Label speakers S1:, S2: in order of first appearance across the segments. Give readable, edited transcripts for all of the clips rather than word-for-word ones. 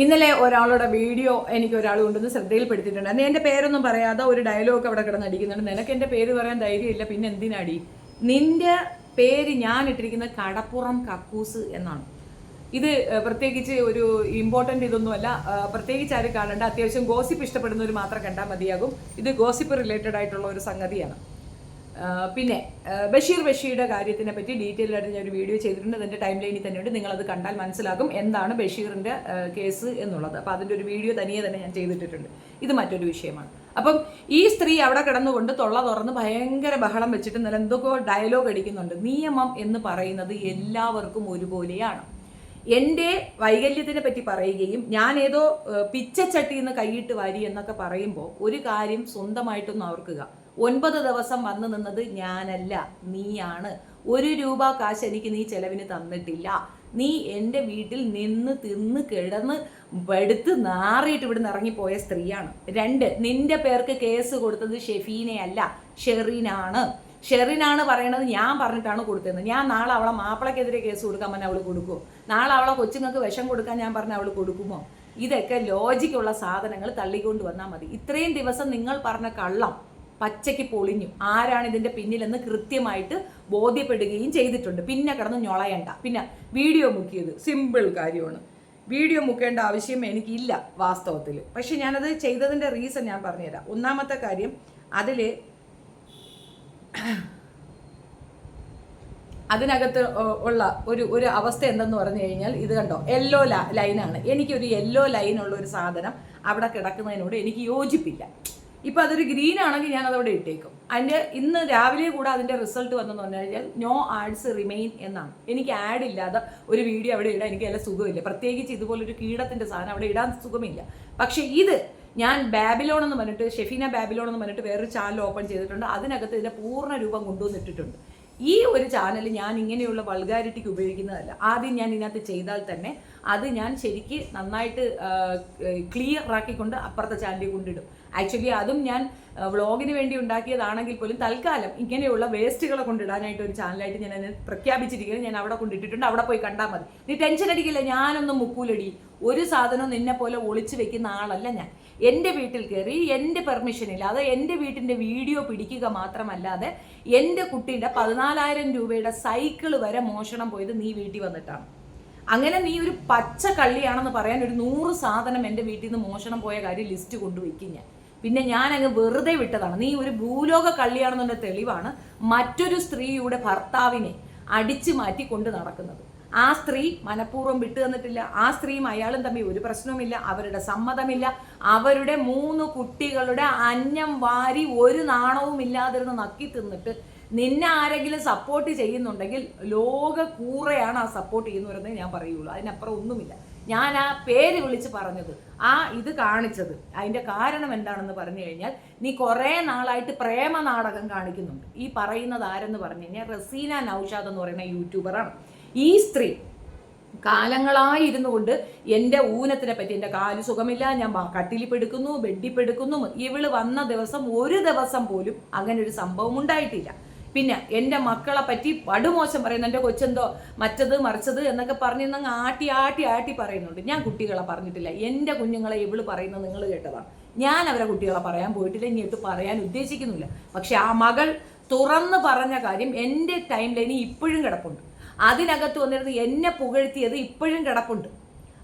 S1: ഇന്നലെ ഒരാളുടെ വീഡിയോ എനിക്ക് ഒരാൾ കൊണ്ടുവന്ന് ശ്രദ്ധയിൽപ്പെടുത്തിയിട്ടുണ്ട്. അന്ന് എൻ്റെ പേരൊന്നും പറയാതെ ഒരു ഡയലോഗ് അവിടെ കിടന്ന് അടിക്കുന്നുണ്ട്. നിനക്ക് എൻ്റെ പേര് പറയാൻ ധൈര്യമില്ല, പിന്നെ എന്തിനടി? നിന്റെ പേര് ഞാൻ ഇട്ടിരിക്കുന്നത് കടപ്പുറം കക്കൂസ് എന്നാണ്. ഇത് പ്രത്യേകിച്ച് ഒരു ഇമ്പോർട്ടൻ്റ് ഇതൊന്നുമല്ല, പ്രത്യേകിച്ച് ആരും കാണണ്ട. അത്യാവശ്യം ഗോസിപ്പ് ഇഷ്ടപ്പെടുന്നവർ മാത്രം കണ്ടാൽ മതിയാകും. ഇത് ഗോസിപ്പ് റിലേറ്റഡ് ആയിട്ടുള്ള ഒരു സംഗതിയാണ്. പിന്നെ ബഷീറുടെ കാര്യത്തിനെ പറ്റി ഡീറ്റെയിൽ ആയിട്ട് ഞാൻ ഒരു വീഡിയോ ചെയ്തിട്ടുണ്ട്. അതിൻ്റെ ടൈം ലൈനിൽ തന്നെയുണ്ട്. നിങ്ങളത് കണ്ടാൽ മനസ്സിലാകും എന്താണ് ബഷീറിൻ്റെ കേസ് എന്നുള്ളത്. അപ്പോൾ അതിൻ്റെ ഒരു വീഡിയോ തനിയെ തന്നെ ഞാൻ ചെയ്തിട്ടിട്ടുണ്ട്. ഇത് മറ്റൊരു വിഷയമാണ്. അപ്പം ഈ സ്ത്രീ അവിടെ കിടന്നുകൊണ്ട് തൊള്ള തുറന്ന് ഭയങ്കര ബഹളം വെച്ചിട്ട് നല്ല എന്തൊക്കെയോ ഡയലോഗ് അടിക്കുന്നുണ്ട്. നിയമം എന്ന് പറയുന്നത് എല്ലാവർക്കും ഒരുപോലെയാണ്. എൻ്റെ വൈകല്യത്തിനെ പറ്റി പറയുകയും ഞാൻ ഏതോ പിച്ചച്ചട്ടിന്ന് കൈയിട്ട് വാരി എന്നൊക്കെ പറയുമ്പോൾ ഒരു കാര്യം സ്വന്തമായിട്ടൊന്ന് ഓർക്കുക. 9 ദിവസം വന്നു നിന്നത് ഞാനല്ല, നീയാണ്. 1 രൂപ കാശ് എനിക്ക് നീ ചെലവിന് തന്നിട്ടില്ല. നീ എൻ്റെ വീട്ടിൽ നിന്ന് തിന്ന് കിടന്ന് വെടുത്ത് നാറിയിട്ട് ഇവിടുന്ന് ഇറങ്ങിപ്പോയ സ്ത്രീയാണ്. 2, നിന്റെ പേർക്ക് കേസ് കൊടുത്തത് ഷെഫീനയല്ല, ഷെറിനാണ്. ഷെറിനാണ് പറയണത്, ഞാൻ പറഞ്ഞിട്ടാണ് കൊടുത്തത്. ഞാൻ നാളെ അവളെ മാപ്പിളക്കെതിരെ കേസ് കൊടുക്കാൻ പറഞ്ഞാൽ അവൾ കൊടുക്കുമോ? നാളെ അവളെ കൊച്ചുങ്ങൾക്ക് വിഷം കൊടുക്കാൻ ഞാൻ പറഞ്ഞാൽ അവൾ കൊടുക്കുമോ? ഇതൊക്കെ ലോജിക്കുള്ള സാധനങ്ങൾ തള്ളിക്കൊണ്ട് വന്നാൽ മതി. ഇത്രയും ദിവസം നിങ്ങൾ പറഞ്ഞ കള്ളം പച്ചയ്ക്ക് പൊളിഞ്ഞു. ആരാണ് ഇതിൻ്റെ പിന്നിലെന്ന് കൃത്യമായിട്ട് ബോധ്യപ്പെടുകയും ചെയ്തിട്ടുണ്ട്. പിന്നെ കിടന്ന് ഞൊളയണ്ട. പിന്നെ വീഡിയോ മുക്കിയത് സിമ്പിൾ കാര്യമാണ്. വീഡിയോ മുക്കേണ്ട ആവശ്യം എനിക്കില്ല വാസ്തവത്തിൽ. പക്ഷെ ഞാനത് ചെയ്തതിൻ്റെ റീസൺ ഞാൻ പറഞ്ഞുതരാം. ഒന്നാമത്തെ കാര്യം, അതിനകത്ത് ഉള്ള ഒരു അവസ്ഥ എന്തെന്ന് പറഞ്ഞു കഴിഞ്ഞാൽ, ഇത് കണ്ടോ, യെല്ലോ ലൈനാണ്. എനിക്കൊരു യെല്ലോ ലൈനുള്ള ഒരു സാധനം അവിടെ കിടക്കുന്നതിനോട് എനിക്ക് യോജിപ്പില്ല. ഇപ്പം അതൊരു ഗ്രീൻ ആണെങ്കിൽ ഞാൻ അതവിടെ ഇട്ടേക്കും. അതിൻ്റെ ഇന്ന് രാവിലെ കൂടെ അതിൻ്റെ റിസൾട്ട് വന്നെന്ന് പറഞ്ഞു കഴിഞ്ഞാൽ നോ ആഡ്സ് റിമെയിൻ എന്നാണ്. എനിക്ക് ആഡ് ഇല്ലാതെ ഒരു വീഡിയോ അവിടെ ഇടാൻ എനിക്ക് നല്ല സുഖമില്ല. പ്രത്യേകിച്ച് ഇതുപോലൊരു കീടത്തിൻ്റെ സാധനം അവിടെ ഇടാൻ സുഖമില്ല. പക്ഷേ ഇത് ഞാൻ ബാബിലോൺ എന്ന് പറഞ്ഞിട്ട്, ഷെഫീന ബാബിലോൺ എന്ന് പറഞ്ഞിട്ട് വേറൊരു ചാനൽ ഓപ്പൺ ചെയ്തിട്ടുണ്ട്. അതിനകത്ത് ഇതിൻ്റെ പൂർണ്ണ രൂപം കൊണ്ടുവന്നിട്ടിട്ടുണ്ട്. ഈ ഒരു ചാനൽ ഞാൻ ഇങ്ങനെയുള്ള വൾഗാരിറ്റിക്ക് ഉപയോഗിക്കുന്നതല്ല. ആദ്യം ഞാൻ ഇതിനകത്ത് ചെയ്താൽ തന്നെ അത് ഞാൻ ശരിക്ക് നന്നായിട്ട് ക്ലിയർ ആക്കിക്കൊണ്ട് അപ്പുറത്തെ ചാനലിൽ കൊണ്ടിടും. ആക്ച്വലി അതും ഞാൻ വ്ളോഗിന് വേണ്ടി ഉണ്ടാക്കിയതാണെങ്കിൽ പോലും തൽക്കാലം ഇങ്ങനെയുള്ള വേസ്റ്റുകളെ കൊണ്ടിടാനായിട്ട് ഒരു ചാനലായിട്ട് ഞാൻ അതിനെ പ്രഖ്യാപിച്ചിരിക്കുന്നത്. ഞാൻ അവിടെ കൊണ്ടിട്ടിട്ടുണ്ട്. അവിടെ പോയി കണ്ടാൽ മതി. നീ ടെൻഷൻ അടിക്കില്ല, ഞാനൊന്നും മുക്കൂലടി. ഒരു സാധനവും നിന്നെ പോലെ ഒളിച്ചു വെക്കുന്ന ആളല്ല ഞാൻ. എൻ്റെ വീട്ടിൽ കയറി എൻ്റെ പെർമിഷനില്ലാതെ എൻ്റെ വീട്ടിൻ്റെ വീഡിയോ പിടിക്കുക മാത്രമല്ലാതെ എൻ്റെ കുട്ടീൻ്റെ 14,000 രൂപയുടെ സൈക്കിൾ വരെ മോഷണം പോയത് നീ വീട്ടിൽ വന്നിട്ടാണ്. അങ്ങനെ നീ ഒരു പച്ച കള്ളിയാണെന്ന് പറയാൻ ഒരു 100 സാധനം എൻ്റെ വീട്ടിൽ നിന്ന് മോഷണം പോയ കാര്യം ലിസ്റ്റ് കൊണ്ടുവയ്ക്കും ഞാൻ. പിന്നെ ഞാൻ അങ്ങ് വെറുതെ വിട്ടതാണ്. നീ ഒരു ഭൂലോക കള്ളിയാണെന്നുള്ള തെളിവാണ് മറ്റൊരു സ്ത്രീയുടെ ഭർത്താവിനെ അടിച്ചു മാറ്റി കൊണ്ട് നടക്കുന്നത്. ആ സ്ത്രീ മനഃപൂർവ്വം വിട്ടു തന്നിട്ടില്ല. ആ സ്ത്രീയും അയാളും തമ്മിൽ ഒരു പ്രശ്നവുമില്ല. അവരുടെ സമ്മതമില്ല. അവരുടെ 3 കുട്ടികളുടെ അന്നം വാരി ഒരു നാണവും ഇല്ലാതിരുന്ന് നക്കി തിന്നിട്ട് നിന്നെ ആരെങ്കിലും സപ്പോർട്ട് ചെയ്യുന്നുണ്ടെങ്കിൽ ലോക കൂറയാണ് ആ സപ്പോർട്ട് ചെയ്യുന്നവരെന്നേ ഞാൻ പറയുള്ളൂ. അതിനപ്പുറം ഒന്നുമില്ല. ഞാൻ ആ പേര് വിളിച്ച് പറഞ്ഞത്, ഇത് കാണിച്ചത്, അതിൻ്റെ കാരണം എന്താണെന്ന് പറഞ്ഞു കഴിഞ്ഞാൽ, നീ കുറേ നാളായിട്ട് പ്രേമ നാടകം കാണിക്കുന്നുണ്ട്. ഈ പറയുന്നത് ആരെന്ന് പറഞ്ഞു കഴിഞ്ഞാൽ റസീന നൗഷാദ് എന്ന് പറയുന്ന യൂട്യൂബറാണ്. ഈ സ്ത്രീ കാലങ്ങളായിരുന്നു കൊണ്ട് എൻ്റെ ഊനത്തിനെ പറ്റി, എൻ്റെ കാല് സുഖമില്ല, ഞാൻ കട്ടിലിൽ പെടുക്കുന്നു, ബെഡിൽ പെടുക്കുന്നു, ഇവള് വന്ന ദിവസം ഒരു ദിവസം പോലും അങ്ങനെ ഒരു സംഭവം ഉണ്ടായിട്ടില്ല. പിന്നെ എൻ്റെ മക്കളെ പറ്റി പടുമോശം പറയുന്നു. എൻ്റെ കൊച്ചെന്തോ മറ്റത് മറിച്ചത് എന്നൊക്കെ പറഞ്ഞ് ആട്ടി പറയുന്നുണ്ട്. ഞാൻ കുട്ടികളെ പറഞ്ഞിട്ടില്ല. എൻ്റെ കുഞ്ഞുങ്ങളെ ഇവള് പറയുന്നത് നിങ്ങൾ കേട്ടതാണ്. ഞാൻ അവരെ കുട്ടികളെ പറയാൻ പോയിട്ടില്ല, ഇങ്ങോട്ട് പറയാൻ ഉദ്ദേശിക്കുന്നില്ല. പക്ഷെ ആ മകൾ തുറന്ന് പറഞ്ഞ കാര്യം എൻ്റെ ടൈം ലൈനിൽ ഇപ്പോഴും കിടപ്പുണ്ട്. അതിനകത്ത് വന്നിരുന്ന് എന്നെ പുകഴ്ത്തിയത് ഇപ്പോഴും കിടപ്പുണ്ട്.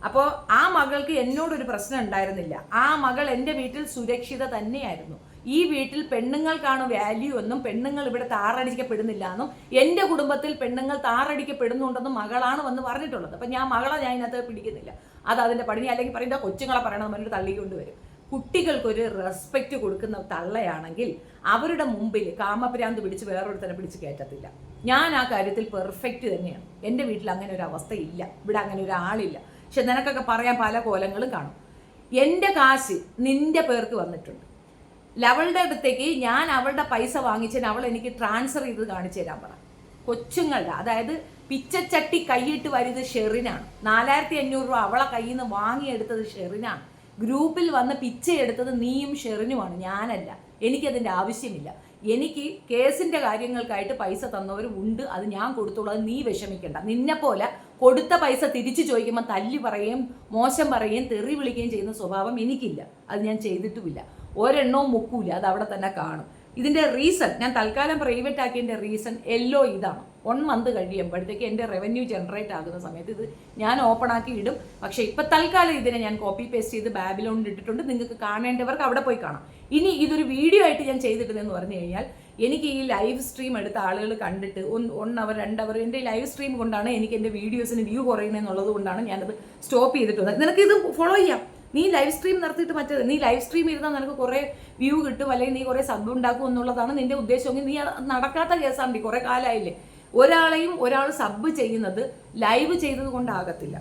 S1: അപ്പോൾ ആ മകൾക്ക് എന്നോടൊരു പ്രശ്നം ഉണ്ടായിരുന്നില്ല. ആ മകൾ എൻ്റെ വീട്ടിൽ സുരക്ഷിത തന്നെയായിരുന്നു. ഈ വീട്ടിൽ പെണ്ണുങ്ങൾക്കാണ് വാല്യൂ എന്നും പെണ്ണുങ്ങൾ ഇവിടെ താറടിക്കപ്പെടുന്നില്ല എന്നും എൻ്റെ കുടുംബത്തിൽ പെണ്ണുങ്ങൾ താറടിക്കപ്പെടുന്നുണ്ടെന്നും മകളാണ് വന്ന് പറഞ്ഞിട്ടുള്ളത്. അപ്പം മകളെ ഞാൻ ഇതിനകത്ത് പിടിക്കുന്നില്ല. അത് അതിൻ്റെ പടിനി, അല്ലെങ്കിൽ പറയുന്ന കൊച്ചുങ്ങളെ പറയണമെന്ന് പറഞ്ഞിട്ട് തള്ളിക്കൊണ്ട് വരും. കുട്ടികൾക്കൊരു റെസ്പെക്റ്റ് കൊടുക്കുന്ന തള്ളയാണെങ്കിൽ അവരുടെ മുമ്പിൽ കാമഭ്രാന്ത് പിടിച്ച് വേറൊരുത്തനെ പിടിച്ച് കയറ്റത്തില്ല. ഞാൻ ആ കാര്യത്തിൽ പെർഫെക്റ്റ് തന്നെയാണ്. എൻ്റെ വീട്ടിൽ അങ്ങനെ ഒരു അവസ്ഥയില്ല. ഇവിടെ അങ്ങനെ ഒരാളില്ല. പക്ഷെ നിനക്കൊക്കെ പറയാൻ പല കോലങ്ങളും കാണും. എൻ്റെ കാശ് നിൻ്റെ പേർക്ക് വന്നിട്ടുണ്ട്. അവളുടെ അടുത്തേക്ക് ഞാൻ അവളുടെ പൈസ വാങ്ങിച്ചതിന് അവൾ എനിക്ക് ട്രാൻസ്ഫർ ചെയ്ത് കാണിച്ചു തരാൻ പറ. കൊച്ചുങ്ങളുടെ, അതായത് പിച്ചച്ചട്ടി കൈയിട്ട് വരുന്നത് ഷെറിനാണ്. 4,500 രൂപ അവളെ കയ്യിൽ നിന്ന് വാങ്ങിയെടുത്തത് ഷെറിനാണ്. ഗ്രൂപ്പിൽ വന്ന് പിച്ചയെടുത്തത് നീയും ഷെറിനുമാണ്, ഞാനല്ല. എനിക്കതിൻ്റെ ആവശ്യമില്ല. എനിക്ക് കേസിൻ്റെ കാര്യങ്ങൾക്കായിട്ട് പൈസ തന്നവരും ഉണ്ട്, അത് ഞാൻ കൊടുത്തോളൂ. അത് നീ വിഷമിക്കണ്ട. നിന്നെപ്പോലെ കൊടുത്ത പൈസ തിരിച്ചു ചോദിക്കുമ്പോൾ തല്ലി പറയുകയും മോശം പറയുകയും തെറി വിളിക്കുകയും ചെയ്യുന്ന സ്വഭാവം എനിക്കില്ല. അത് ഞാൻ ചെയ്തിട്ടുമില്ല. ഒരെണ്ണവും മുക്കൂല, അത് അവിടെ തന്നെ കാണും. ഇതിൻ്റെ റീസൺ ഞാൻ തൽക്കാലം പ്രൈവറ്റ് ആക്കിയതിൻ്റെ റീസൺ ഇതാണ്. 1 മന്ത് കഴിയുമ്പോഴത്തേക്ക് എൻ്റെ റവന്യൂ ജനറേറ്റ് ആകുന്ന സമയത്ത് ഇത് ഞാൻ ഓപ്പൺ ആക്കി ഇടും. പക്ഷേ ഇപ്പം തൽക്കാലം ഇതിനെ ഞാൻ കോപ്പി പേസ്റ്റ് ചെയ്ത് ബാബിലോണിൽ ഇട്ടിട്ടുണ്ട്. നിങ്ങൾക്ക് കാണേണ്ടവർക്ക് അവിടെ പോയി കാണാം. ഇനി ഇതൊരു വീഡിയോ ആയിട്ട് ഞാൻ ചെയ്തിട്ടുണ്ടെന്ന് പറഞ്ഞു കഴിഞ്ഞാൽ എനിക്ക് ഈ ലൈവ് സ്ട്രീം എടുത്ത ആളുകൾ കണ്ടിട്ട് 1 അവർ 2 അവർ എൻ്റെ ലൈവ് സ്ട്രീം കൊണ്ടാണ് എനിക്ക് എൻ്റെ വീഡിയോസിന് വ്യൂ കുറയണമെന്നുള്ളത് കൊണ്ടാണ് ഞാനത് സ്റ്റോപ്പ് ചെയ്തിട്ടുള്ളത്. നിനക്കിത് ഫോളോ ചെയ്യാം. നീ ലൈവ് സ്ട്രീം നടത്തിയിട്ട് മറ്റേത് നീ ലൈവ് സ്ട്രീം ഇരുന്നാൽ നിനക്ക് കുറേ വ്യൂ കിട്ടും, അല്ലെങ്കിൽ നീ കുറേ സബ് ഉണ്ടാക്കും എന്നുള്ളതാണ് നിന്റെ ഉദ്ദേശമെങ്കിൽ നീ നടക്കാത്ത കേസാണ്. കുറേ കാലമായില്ലേ. ഒരാൾ സബ് ചെയ്യുന്നത് ലൈവ് ചെയ്തത് കൊണ്ടാകത്തില്ല,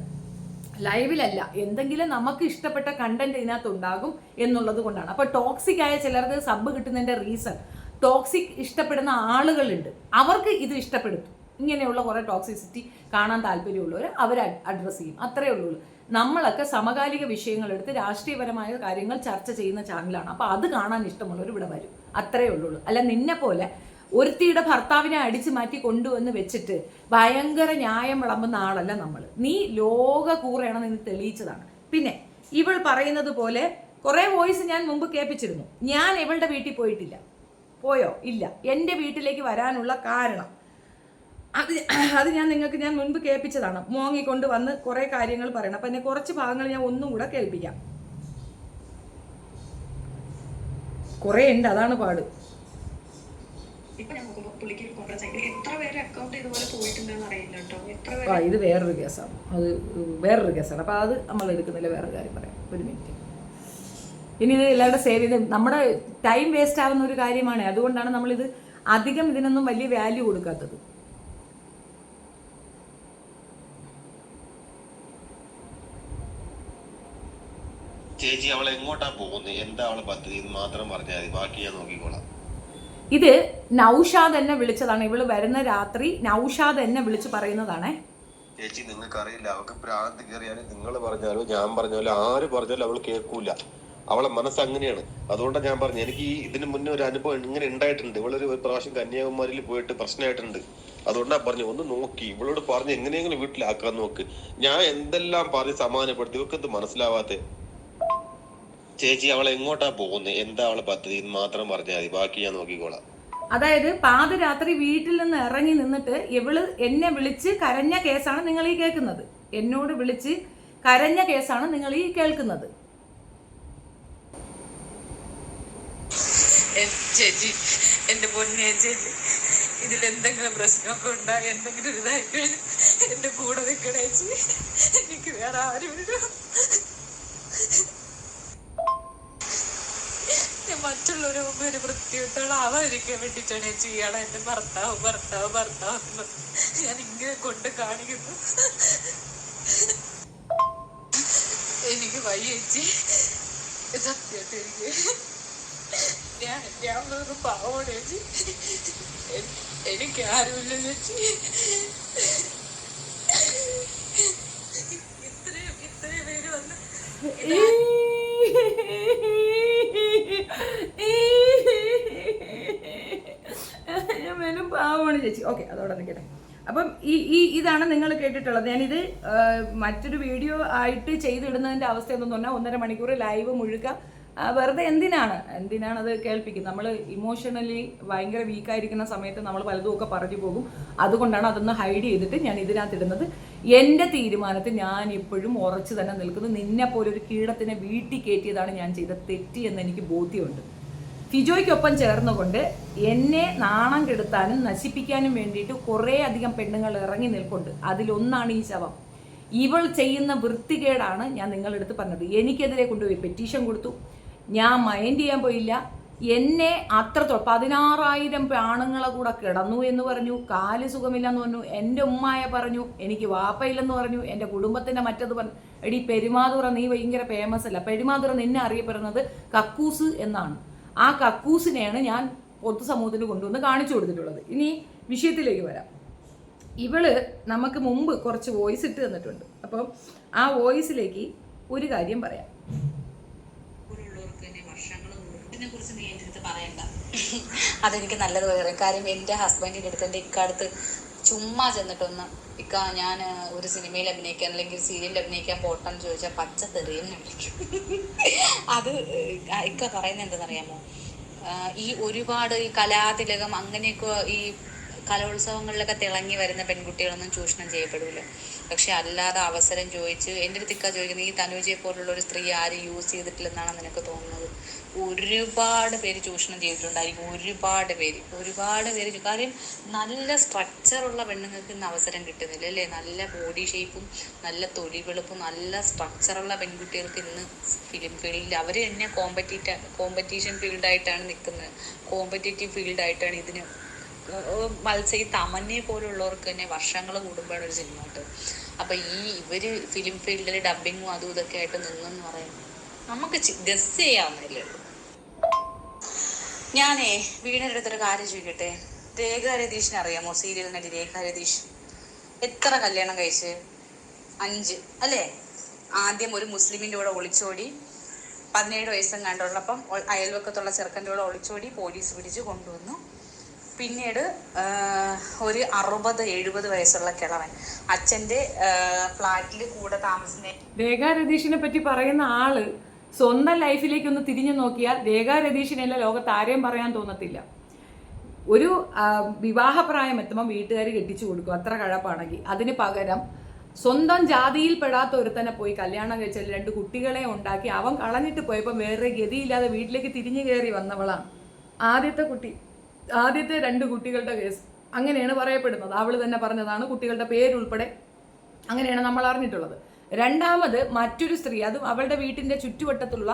S1: ലൈവിലല്ല, എന്തെങ്കിലും നമുക്ക് ഇഷ്ടപ്പെട്ട കണ്ടന്റ് ഇതിനകത്ത് ഉണ്ടാകും എന്നുള്ളത് കൊണ്ടാണ്. അപ്പോൾ ടോക്സിക് ആയ ചിലർക്ക് സബ് കിട്ടുന്നതിൻ്റെ റീസൺ ടോക്സിക് ഇഷ്ടപ്പെടുന്ന ആളുകളുണ്ട്, അവർക്ക് ഇത് ഇഷ്ടപ്പെടുത്തും. ഇങ്ങനെയുള്ള കുറേ ടോക്സിസിറ്റി കാണാൻ താല്പര്യമുള്ളവർ അവർ അഡ്രസ്സ് ചെയ്യും, അത്രയേ ഉള്ളൂ. നമ്മളൊക്കെ സമകാലിക വിഷയങ്ങളെടുത്ത് രാഷ്ട്രീയപരമായ കാര്യങ്ങൾ ചർച്ച ചെയ്യുന്ന ചാനലാണ്. അപ്പോൾ അത് കാണാൻ ഇഷ്ടമുള്ളവർ ഇവിടെ വരും, അത്രയേ ഉള്ളൂ. അല്ല നിന്നെ പോലെ ഒരുത്തിയുടെ ഭർത്താവിനെ അടിച്ചു മാറ്റി കൊണ്ടുവന്ന് വെച്ചിട്ട് ഭയങ്കര ന്യായം വിളമ്പുന്ന ആളല്ല നമ്മൾ. നീ ലോക കൂറയാണെന്ന് നീ തെളിയിച്ചതാണ്. പിന്നെ ഇവൾ പറയുന്നത് പോലെ കുറേ വോയിസ് ഞാൻ മുമ്പ് കേൾപ്പിച്ചിരുന്നു. ഞാൻ ഇവളുടെ വീട്ടിൽ പോയിട്ടില്ല. പോയോ? ഇല്ല. എൻ്റെ വീട്ടിലേക്ക് വരാനുള്ള കാരണം അത് ഞാൻ മുൻപ് കേൾപ്പിച്ചതാണ്. മോങ്ങിക്കൊണ്ട് വന്ന് കുറേ കാര്യങ്ങൾ പറയണം. അപ്പം എന്നെ കുറച്ച് ഭാഗങ്ങൾ ഞാൻ ഒന്നും കൂടെ കേൾപ്പിക്കാം. കുറേ ഉണ്ട്, അതാണ് പാട്. ഇത് വേറൊരു കേസാണ്, അപ്പം അത് നമ്മൾ എടുക്കുന്നില്ല. വേറൊരു കാര്യം പറയാം, ഒരു മിനിറ്റ്. ഇനി ഇത് എല്ലാവരുടെ സേവ് ചെയ്ത് നമ്മുടെ ടൈം വേസ്റ്റ് ആവുന്ന ഒരു കാര്യമാണ്. അതുകൊണ്ടാണ് നമ്മളിത് അധികം ഇതിനൊന്നും വലിയ വാല്യൂ കൊടുക്കാത്തത്.
S2: ചേച്ചി അവളെ എങ്ങോട്ടാ പോകുന്നത്, എന്താ അവളെ പദ്ധതി മാത്രം പറഞ്ഞാൽ മതി, ബാക്കി ഞാൻ നോക്കിക്കോളാം.
S1: ഇത് നൗഷാദ് എന്നെ വിളിച്ചതാണ്. ഇവള് വരുന്ന രാത്രി നൗഷാദ് എന്നെ വിളിച്ച് പറയുന്നതാണേ.
S2: ചേച്ചി നിങ്ങൾക്ക് അറിയില്ല, അവൾക്ക് പ്രാന്ത് കയറിയാലും നിങ്ങൾ പറഞ്ഞാലോ ഞാൻ പറഞ്ഞാലോ ആര് പറഞ്ഞാലും അവൾ കേൾക്കൂല. അവളെ മനസ്സ് അങ്ങനെയാണ്. അതുകൊണ്ടാണ് ഞാൻ പറഞ്ഞു, എനിക്ക് ഈ ഇതിന് മുന്നേ ഒരു അനുഭവം ഇങ്ങനെ ഉണ്ടായിട്ടുണ്ട്. ഇവളൊരു പ്രാവശ്യം കന്യാകുമാരിയിൽ പോയിട്ട് പ്രശ്നമായിട്ടുണ്ട്. അതുകൊണ്ടാ പറഞ്ഞു ഒന്ന് നോക്കി ഇവളോട് പറഞ്ഞ് എങ്ങനെയെങ്കിലും വീട്ടിലാക്കാൻ നോക്ക്. ഞാൻ എന്തെല്ലാം പറഞ്ഞ് സമാധാനപ്പെടുത്തി, ഇവർക്ക് ഇത് മനസ്സിലാവാത്തെ. ചേച്ചി അവളെ എങ്ങോട്ടാ പോകുന്നത്, എന്താ അവളെ പദ്ധതി മാത്രം പറഞ്ഞാൽ മതി, ബാക്കി ഞാൻ നോക്കിക്കോളാം.
S1: അതായത് പാതിരാത്രി വീട്ടിൽ നിന്ന് ഇറങ്ങി നിന്നിട്ട് ഇവള് എന്നെ വിളിച്ച് കരഞ്ഞ കേസാണ് നിങ്ങൾ ഈ കേൾക്കുന്നത്. എന്നോട് വിളിച്ച് കരഞ്ഞ കേസാണ് നിങ്ങൾ ഈ കേൾക്കുന്നത്.
S3: ചേച്ചി, എന്റെ പൊന്നെ ചേച്ചി, ഇതിലെന്തെങ്കിലും പ്രശ്നമൊക്കെ ഉണ്ടായി എന്തെങ്കിലും ഇതായിട്ട് എന്റെ കൂടെ നിൽക്കണേ ചേച്ചി. എനിക്ക് വേറെ ആരുമില്ല. ഞാൻ മറ്റുള്ളവരെ മുമ്പ് ഒരു വൃത്തിയിട്ടോളം ആവാതിരിക്കാൻ വേണ്ടിയിട്ടാണ് ചേച്ചി ഇയാളെ എന്റെ ഭർത്താവ് ഞാൻ ഇങ്ങനെ കൊണ്ട് കാണിക്കുന്നു. എനിക്ക് വയ്യ ചേച്ചി, സത്യമായിട്ട് എനിക്ക് ഞാൻ ഒരു പാവമാണ് ചേച്ചി. എനിക്ക് ആരുമില്ല ചേച്ചി. ഇത്രയും പേര് വന്ന്
S1: ഞാൻ പാവമാണ് ചേച്ചി. ഓക്കെ, അതോടെ നിൽക്കട്ടെ. അപ്പം ഇതാണ് നിങ്ങൾ കേട്ടിട്ടുള്ളത്. ഞാനിത് മറ്റൊരു വീഡിയോ ആയിട്ട് ചെയ്തിടുന്നതിൻ്റെ അവസ്ഥ എന്തെന്ന് പറഞ്ഞാൽ 1.5 മണിക്കൂർ ലൈവ് മുഴുക്ക വെറുതെ എന്തിനാണ് അത് കേൾപ്പിക്കുന്നത്. നമ്മൾ ഇമോഷണലി ഭയങ്കര വീക്കായിരിക്കുന്ന സമയത്ത് നമ്മൾ പലതും ഒക്കെ പറഞ്ഞു പോകും. അതുകൊണ്ടാണ് അതൊന്ന് ഹൈഡ് ചെയ്തിട്ട് ഞാൻ ഇതിനകത്തിടുന്നത്. എൻ്റെ തീരുമാനത്തിൽ ഞാൻ ഇപ്പോഴും ഉറച്ചു തന്നെ നിൽക്കുന്നു. നിന്നെ പോലെ ഒരു കീടത്തിനെ വീട്ടിൽ കയറ്റിയതാണ് ഞാൻ ചെയ്ത തെറ്റി എന്ന് എനിക്ക് ബോധ്യമുണ്ട്. ഫിജോയ്ക്കൊപ്പം ചേർന്നുകൊണ്ട് എന്നെ നാണം കെടുത്താനും നശിപ്പിക്കാനും വേണ്ടിയിട്ട് കുറേ അധികം പെണ്ണുങ്ങൾ ഇറങ്ങി നിൽക്കുന്നുണ്ട്. അതിലൊന്നാണ് ഈ ശവം. ഇവൾ ചെയ്യുന്ന വൃത്തികേടാണ് ഞാൻ നിങ്ങളുടെ അടുത്ത് പറഞ്ഞത്. എനിക്കെതിരെ കൊണ്ടുപോയി പെറ്റീഷൻ കൊടുത്തു. ഞാൻ മൈൻഡ് ചെയ്യാൻ പോയില്ല. എന്നെ അത്രത്തോളം 16,000 ആണുങ്ങളെ കൂടെ കിടന്നു എന്ന് പറഞ്ഞു. കാല് സുഖമില്ലെന്ന് പറഞ്ഞു. എൻ്റെ ഉമ്മായ പറഞ്ഞു. എനിക്ക് വാപ്പയില്ലെന്ന് പറഞ്ഞു. എൻ്റെ കുടുംബത്തിൻ്റെ മറ്റത് പറഞ്ഞു. എടി പെരുമാതുറ, നീ ഭയങ്കര ഫേമസ് അല്ല. പെരുമാതുറ നിന്നെ അറിയപ്പെടുന്നത് കക്കൂസ് എന്നാണ്. ആ കക്കൂസിനെയാണ് ഞാൻ പൊതുസമൂഹത്തിന് കൊണ്ടുവന്ന് കാണിച്ചു കൊടുത്തിട്ടുള്ളത്. ഇനി വിഷയത്തിലേക്ക് വരാം. ഇവള് നമുക്ക് മുമ്പ് കുറച്ച് വോയിസ് ഇട്ട് തന്നിട്ടുണ്ട്. അപ്പം ആ വോയിസിലേക്ക് ഒരു കാര്യം പറയാം.
S3: അതെനിക്ക് നല്ലത് പറയാം. കാര്യം എൻ്റെ ഹസ്ബൻഡിൻ്റെ അടുത്ത് എൻ്റെ ഇക്കാലത്ത് ചുമ്മാ ചെന്നിട്ടൊന്ന് ഇക്ക ഞാൻ ഒരു സിനിമയിൽ അഭിനയിക്കാൻ അല്ലെങ്കിൽ സീരിയലിൽ അഭിനയിക്കാൻ പോട്ടെന്ന് ചോദിച്ചാൽ പച്ച തെറിയെന്ന് വിളിക്കും. അത് ഇക്ക പറയുന്നത് എന്താണെന്നറിയാമോ, ഈ ഒരുപാട് ഈ കലാതിലകം അങ്ങനെയൊക്കെ ഈ കലോത്സവങ്ങളിലൊക്കെ തിളങ്ങി വരുന്ന പെൺകുട്ടികളൊന്നും ചൂഷണം ചെയ്യപ്പെടില്ല. പക്ഷെ അല്ലാതെ അവസരം ചോദിച്ച് എൻ്റെ അടുത്ത് ഇക്ക ചോദിക്കുന്നത്, ഈ തനുജയെ പോലുള്ള ഒരു സ്ത്രീ ആരും യൂസ് ചെയ്തിട്ടില്ലെന്നാണ് നിനക്ക് തോന്നുന്നത്? ഒരുപാട് പേര് ചൂഷണം ചെയ്തിട്ടുണ്ടായിരിക്കും, ഒരുപാട് പേര്. കാര്യം നല്ല സ്ട്രക്ചറുള്ള പെണ്ണുങ്ങൾക്ക് ഇന്ന് അവസരം കിട്ടുന്നില്ല അല്ലേ? നല്ല ബോഡി ഷേപ്പും നല്ല തൊലി വെളുപ്പും നല്ല സ്ട്രക്ചറുള്ള പെൺകുട്ടികൾക്ക് ഇന്ന് ഫിലിം ഫീൽഡിൽ അവർ തന്നെ കോമ്പറ്റീഷൻ ഫീൽഡായിട്ടാണ് നിൽക്കുന്നത്. കോമ്പറ്റേറ്റീവ് ഫീൽഡായിട്ടാണ് ഇതിന് ഈ തമന്നെ പോലുള്ളവർക്ക് തന്നെ വർഷങ്ങൾ കൂടുമ്പോഴാണ് ഒരു സിനിമ കിട്ടും. അപ്പം ഇവര് ഫിലിം ഫീൽഡിൽ ഡബിങ്ങും അതും ഇതൊക്കെ ആയിട്ട് നിന്നെന്ന് പറയുന്നത് നമുക്ക് ഗസ് ചെയ്യാവുന്നല്ലേ ഉള്ളൂ. ഞാനേ വീടിൻ്റെ അടുത്തൊരു കാര്യം ചോദിക്കട്ടെ. രേഖ രതീഷിനെ അറിയാമോ? സീരിയൽ നടി രേഖ രതീഷ് എത്ര കല്യാണം കഴിച്ച്? 5 അല്ലേ? ആദ്യം ഒരു മുസ്ലിമിൻ്റെ കൂടെ ഒളിച്ചോടി, 17 വയസ്സും കണ്ടുള്ളപ്പം അയൽവക്കത്തുള്ള ചെറുക്കൻ്റെ കൂടെ ഒളിച്ചോടി, പോലീസ് പിടിച്ച് കൊണ്ടുവന്നു. പിന്നീട് ഒരു 60-70 വയസ്സുള്ള കിളവൻ അച്ഛൻ്റെ ഫ്ലാറ്റിൽ കൂടെ താമസിക്കുന്ന.
S1: രേഖ രതീഷിനെ പറ്റി പറയുന്ന ആള് സ്വന്തം ലൈഫിലേക്ക് ഒന്ന് തിരിഞ്ഞു നോക്കിയാൽ രേഖ രതീഷിനല്ല ലോകത്ത് ആരെയും പറയാൻ തോന്നത്തില്ല. ഒരു വിവാഹപ്രായം എത്തുമ്പോൾ വീട്ടുകാർ കെട്ടിച്ചു കൊടുക്കും, അത്ര കഴപ്പാണെങ്കിൽ. അതിന് പകരം സ്വന്തം ജാതിയിൽ പെടാത്ത ഒരുത്തനെ പോയി കല്യാണം കഴിച്ചാൽ 2 കുട്ടികളെ ഉണ്ടാക്കി അവൻ കളഞ്ഞിട്ട് പോയപ്പോൾ വേറെ ഗതിയില്ലാതെ വീട്ടിലേക്ക് തിരിഞ്ഞു കയറി വന്നവളാണ് ആദ്യത്തെ 2 കുട്ടികളുടെ കേസ്. അങ്ങനെയാണ് പറയപ്പെടുന്നത്. അവൾ തന്നെ പറഞ്ഞതാണ്, കുട്ടികളുടെ പേരുൾപ്പെടെ അങ്ങനെയാണ് നമ്മൾ അറിഞ്ഞിട്ടുള്ളത്. രണ്ടാമത് മറ്റൊരു സ്ത്രീ, അതും അവളുടെ വീട്ടിൻ്റെ ചുറ്റുവട്ടത്തുള്ള